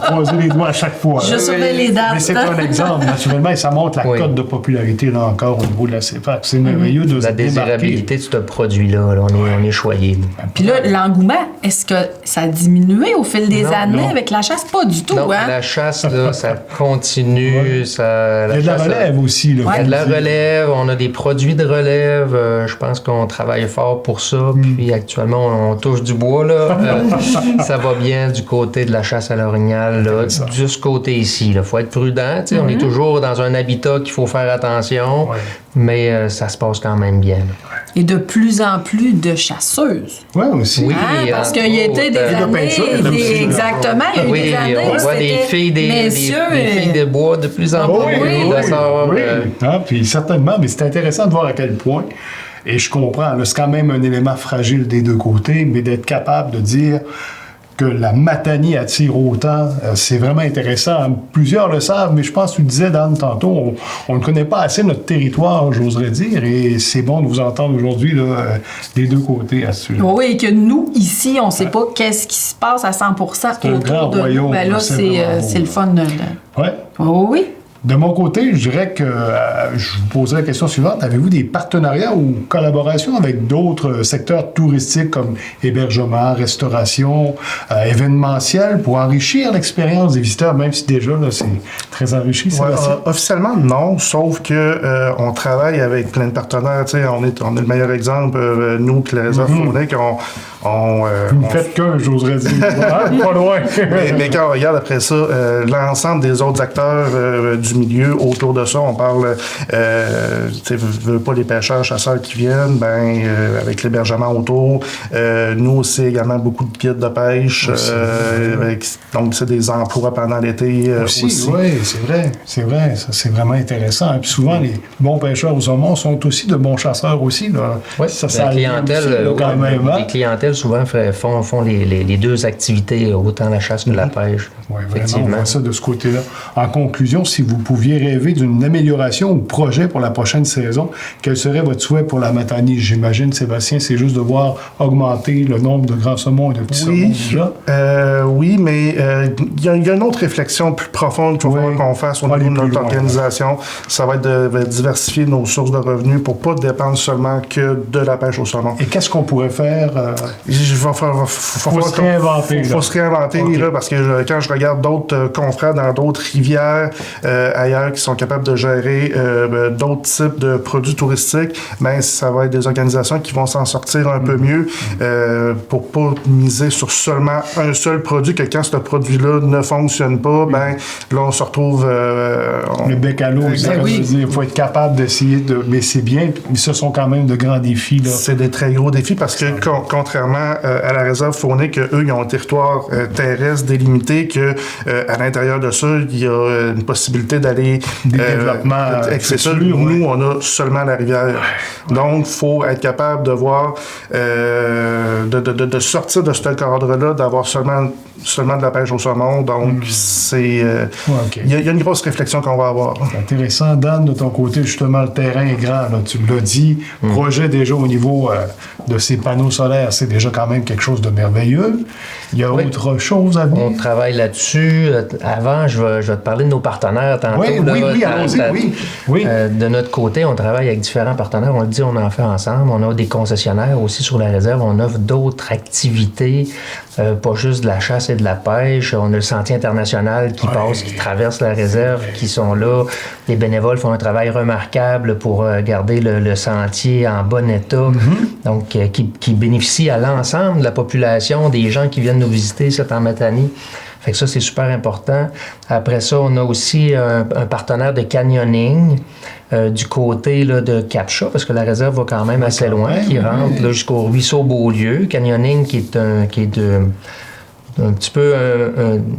Speaker 2: croisez les doigts à chaque fois.
Speaker 1: Je surveille les dates.
Speaker 2: Mais c'est un exemple, naturellement, et ça montre la cote de popularité, là encore, au niveau de la CFAC. C'est merveilleux de se
Speaker 5: la désirabilité de ce produit-là, là, on est choyé.
Speaker 1: Puis là, l'engouement, est-ce que ça a diminué au fil des années avec la chasse? Pas du tout,
Speaker 5: non,
Speaker 1: hein?
Speaker 5: La chasse, là, ça continue.
Speaker 2: Il y a de la relève aussi. Là,
Speaker 5: il y a de la relève, on a des produits de relève. Je pense qu'on travaille fort pour ça. Puis actuellement, on touche du bois. Là. Ça va bien du côté de la chasse à l'orignal, là, de ce côté ici. Il faut être prudent. On est toujours dans un habitat qu'il faut faire attention, mais ça se passe quand même bien. Là.
Speaker 1: Et de plus en plus de chasseuses.
Speaker 2: Oui, aussi.
Speaker 5: Oui,
Speaker 1: parce qu'il y a été des années... Exactement, il y a eu des années
Speaker 5: on voit des filles des filles de bois de plus en plus.
Speaker 2: Puis certainement, mais c'est intéressant de voir à quel point, et je comprends, là, c'est quand même un élément fragile des deux côtés, mais d'être capable de dire que la Matanie attire autant, c'est vraiment intéressant. Plusieurs le savent, mais je pense que tu disais, Dan, tantôt, on ne connaît pas assez notre territoire, j'oserais dire, et c'est bon de vous entendre aujourd'hui là, des deux côtés à ce sujet.
Speaker 1: Oui, et que nous, ici, on ne sait pas qu'est-ce qui se passe à 100% autour de nous. Ben là, c'est le fun.
Speaker 2: Oui.
Speaker 1: Oui.
Speaker 2: De mon côté, je dirais que je vous poserai la question suivante. Avez-vous des partenariats ou collaborations avec d'autres secteurs touristiques comme hébergement, restauration, événementiel pour enrichir l'expérience des visiteurs, même si déjà là, c'est très enrichi?
Speaker 4: Officiellement, non, sauf que on travaille avec plein de partenaires. On est le meilleur exemple, nous, puis la réserve Fournet,
Speaker 2: vous ne faites qu'un, j'oserais dire. Pas loin.
Speaker 4: mais quand on regarde après ça, l'ensemble des autres acteurs du milieu autour de ça, on parle, veux pas les pêcheurs, chasseurs qui viennent, avec l'hébergement autour. Nous aussi, également, beaucoup de guides de pêche. Donc, c'est des emplois pendant l'été aussi.
Speaker 2: Oui, c'est vrai. Ça, c'est vraiment intéressant. Et puis souvent, les bons pêcheurs au saumon sont aussi de bons chasseurs aussi.
Speaker 5: Oui, la clientèle, les clientèles souvent font les deux activités, autant la chasse que la pêche.
Speaker 2: Oui, vraiment, on voit ça de ce côté-là. En conclusion, si vous pouviez rêver d'une amélioration ou projet pour la prochaine saison, quel serait votre souhait pour la Matanie? J'imagine, Sébastien, c'est juste de voir augmenter le nombre de grands saumons et de petits saumons déjà.
Speaker 4: Oui, mais il y a une autre réflexion plus profonde qu'il faut qu'on fasse au niveau de notre organisation. Ça va être de diversifier nos sources de revenus pour ne pas dépendre seulement que de la pêche au saumon.
Speaker 2: Et qu'est-ce qu'on pourrait faire Faut se réinventer.
Speaker 4: Faut se réinventer,
Speaker 2: Okay.
Speaker 4: là, parce que quand je regarde d'autres confrères dans d'autres rivières ailleurs qui sont capables de gérer d'autres types de produits touristiques, ben ça va être des organisations qui vont s'en sortir un peu mieux pour pas miser sur seulement un seul produit, que quand ce produit-là ne fonctionne pas, ben là on se retrouve...
Speaker 2: Le bec à l'eau, il faut être capable d'essayer de... Mais c'est bien, mais ce sont quand même de grands défis. Là.
Speaker 4: C'est des très gros défis parce que contrairement à la réserve faunique, eux, ils ont un territoire terrestre délimité, que à l'intérieur de ça, il y a une possibilité d'aller...
Speaker 2: Des développements
Speaker 4: accessibles. Nous, on a seulement la rivière. Donc, il faut être capable de voir, de sortir de ce cadre-là, d'avoir seulement de la pêche au saumon. Donc, c'est... Il y a une grosse réflexion qu'on va avoir.
Speaker 2: C'est intéressant. Dan, de ton côté, justement, le terrain est grand. Là, tu l'as dit. Projet déjà au niveau de ces panneaux solaires, c'est déjà quand même quelque chose de merveilleux. Il y a autre chose à venir?
Speaker 5: On travaille là-dessus. Avant, je vais te parler de nos partenaires tantôt.
Speaker 2: Oui, allons-y, oui.
Speaker 5: De notre côté, on travaille avec différents partenaires. On le dit, on en fait ensemble. On a des concessionnaires aussi sur la réserve. On offre d'autres activités, pas juste de la chasse et de la pêche. On a le Sentier international qui passe, qui traverse la réserve, qui sont là. Les bénévoles font un travail remarquable pour garder le sentier en bon état. Donc, qui bénéficie à l'ensemble de la population, des gens qui viennent nous visiter, c'est en Matanie. Fait que ça, c'est super important. Après ça, on a aussi un partenaire de canyoning du côté là, de Cap-Chat, parce que la réserve va quand même assez loin, qui rentre là, jusqu'au ruisseau Beaulieu. Canyoning qui est un petit peu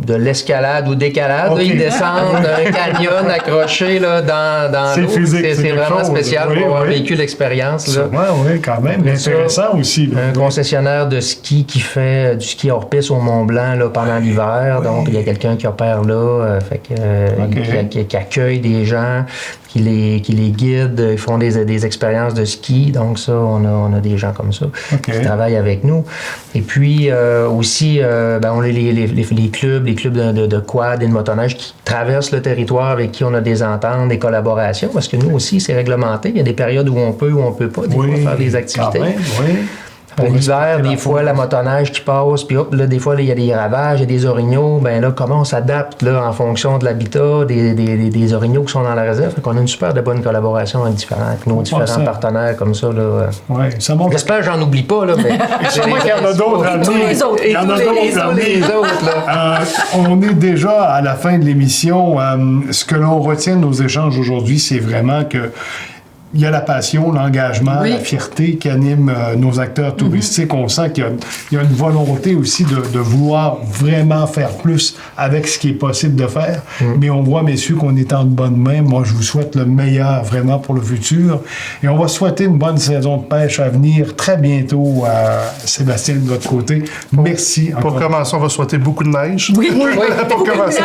Speaker 5: de l'escalade ou décalade. Là, ils descendent un canyon accroché là, dans l'eau. C'est vraiment spécial pour avoir vécu l'expérience.
Speaker 2: Oui, quand même. Intéressant aussi. Là.
Speaker 5: Un concessionnaire de ski qui fait du ski hors piste au Mont-Blanc là, pendant l'hiver. Donc, il y a quelqu'un qui opère là, qui accueille des gens, qui les guident. Ils font des expériences de ski. Donc, ça, on a des gens comme ça qui travaillent avec nous. Et puis, aussi... on a les clubs de quad et de motoneige qui traversent le territoire, avec qui on a des ententes, des collaborations, parce que nous aussi, c'est réglementé. Il y a des périodes où on peut pas des fois faire des activités. L'hiver, des fois, la motoneige qui passe, puis hop, là, des fois, il y a des ravages, il y a des orignaux. Ben là, comment on s'adapte là, en fonction de l'habitat des orignaux qui sont dans la réserve? Fait qu'on a une super de bonne collaboration avec nos différents partenaires comme ça.
Speaker 2: Ça montre.
Speaker 5: J'espère que j'en oublie pas, là, mais
Speaker 2: sûrement qu'il y en a d'autres à venir. Il y en a d'autres. On est déjà à la fin de l'émission. Ce que l'on retient de nos échanges aujourd'hui, c'est vraiment que il y a la passion, l'engagement, la fierté qui anime nos acteurs touristiques. On sent qu'il y a une volonté aussi de vouloir vraiment faire plus avec ce qui est possible de faire. Mais on voit, messieurs, qu'on est en bonne main. Moi, je vous souhaite le meilleur vraiment pour le futur. Et on va souhaiter une bonne saison de pêche à venir très bientôt à Sébastien de votre côté. Merci.
Speaker 4: Pour commencer, on va souhaiter beaucoup de neige.
Speaker 1: Oui,
Speaker 4: pour commencer.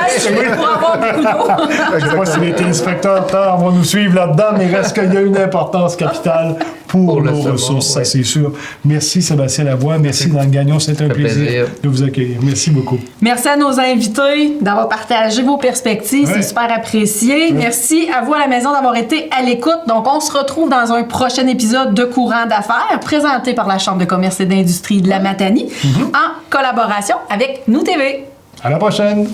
Speaker 1: Pour avoir beaucoup d'eau.
Speaker 2: Je ne sais pas si les téléspectateurs vont nous suivre là-dedans, mais il reste qu'il y a une importance capitale pour nos ressources, ça c'est sûr. Merci Sébastien Lavoie, merci Dan Gagnon, c'est un plaisir de vous accueillir. Merci beaucoup.
Speaker 1: Merci à nos invités d'avoir partagé vos perspectives, c'est super apprécié. Merci à vous à la maison d'avoir été à l'écoute. Donc on se retrouve dans un prochain épisode de Courant d'affaires présenté par la Chambre de commerce et d'industrie de la Matanie en collaboration avec Nous TV.
Speaker 2: À la prochaine.